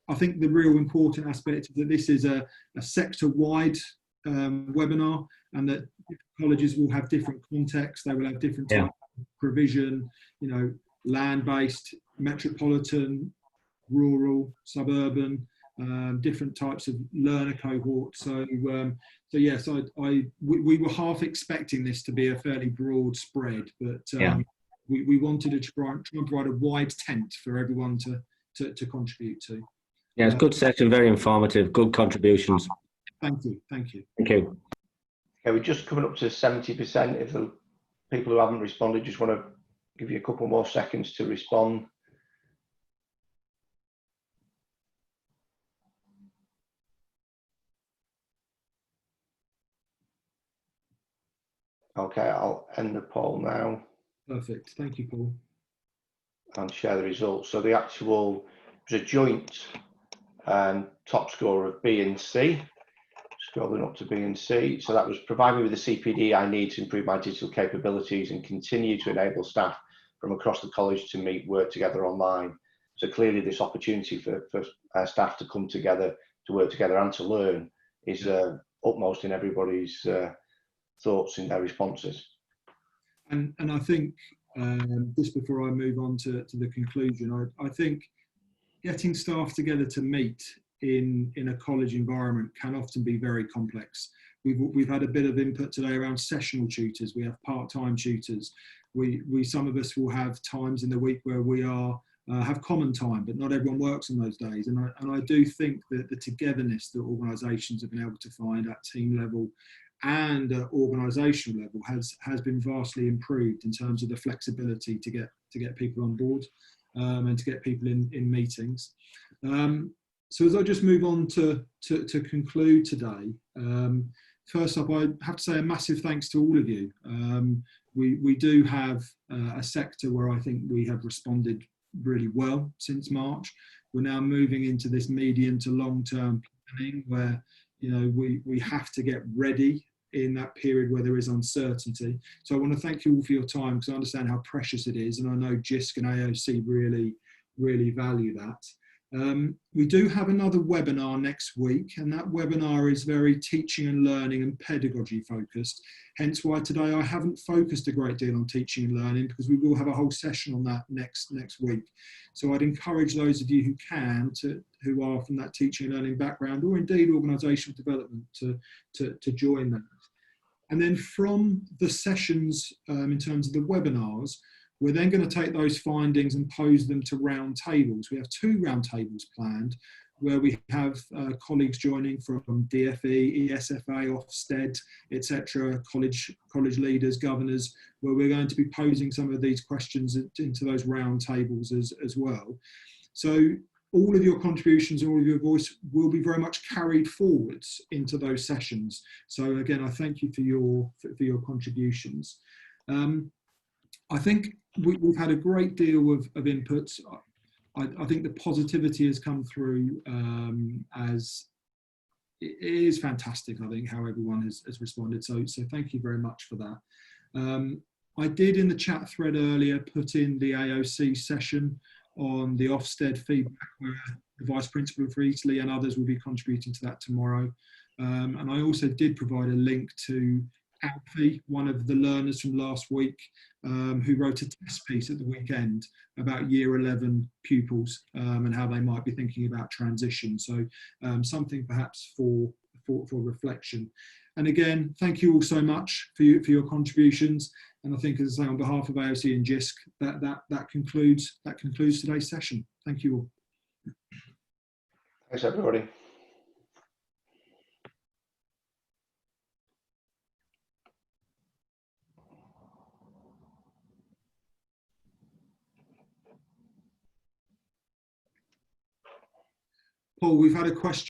I think the real important aspect is that this is a sector-wide webinar, and that colleges will have different contexts. They will have different types of provision, land-based, metropolitan, rural, suburban, different types of learner cohorts. So yes, we were half expecting this to be a fairly broad spread, but we wanted to try and provide a wide tent for everyone to contribute to. Yeah, it's a good session, very informative, good contributions. Thank you. Thank you. Thank you. Okay, we're just coming up to 70%. If the people who haven't responded, just want to give you a couple more seconds to respond. Okay, I'll end the poll now. Perfect. Thank you, Paul. And share the results. So the actual was a joint top score of B and C. Scrolling up to B and C. So that was provide me with the CPD I need to improve my digital capabilities and continue to enable staff from across the college to meet, work together online. So clearly this opportunity for staff to come together, to work together and to learn is utmost in everybody's thoughts in their responses. And I think just before I move on to the conclusion, I think getting staff together to meet in a college environment can often be very complex. We've had a bit of input today around sessional tutors. We have part-time tutors. Some of us will have times in the week where we have common time, but not everyone works on those days. And I do think that the togetherness that organisations have been able to find at team level and at organisational level has been vastly improved in terms of the flexibility to get people on board and to get people in meetings. So as I just move on to conclude today, first up, I have to say a massive thanks to all of you. We do have a sector where I think we have responded really well since March. We're now moving into this medium to long-term planning where we have to get ready in that period where there is uncertainty. So I want to thank you all for your time, because I understand how precious it is, and I know JISC and AOC really value that. We do have another webinar next week, and that webinar is very teaching and learning and pedagogy focused, hence why today I haven't focused a great deal on teaching and learning, because we will have a whole session on that next week. So I'd encourage those of you who are from that teaching and learning background, or indeed organisational development, to join that. And then from the sessions in terms of the webinars, we're then going to take those findings and pose them to round tables. We have 2 round tables planned, where we have colleagues joining from DFE, ESFA, Ofsted, etc., college leaders, governors, where we're going to be posing some of these questions into those round tables as well. So all of your contributions, all of your voice will be very much carried forwards into those sessions. So again, I thank you for your contributions. I think we've had a great deal of inputs. I think the positivity has come through as it is fantastic. I think how everyone has responded. So thank you very much for that. I did in the chat thread earlier put in the AOC session on the Ofsted feedback, where the Vice Principal for Italy and others will be contributing to that tomorrow. And I also did provide a link to Alfie, one of the learners from last week, who wrote a test piece at the weekend about Year 11 pupils and how they might be thinking about transition. So something perhaps for reflection. And again, thank you all so much for your contributions. And I think, as I say, on behalf of AOC and JISC, that concludes today's session. Thank you all. Thanks, everybody. Paul, we've had a question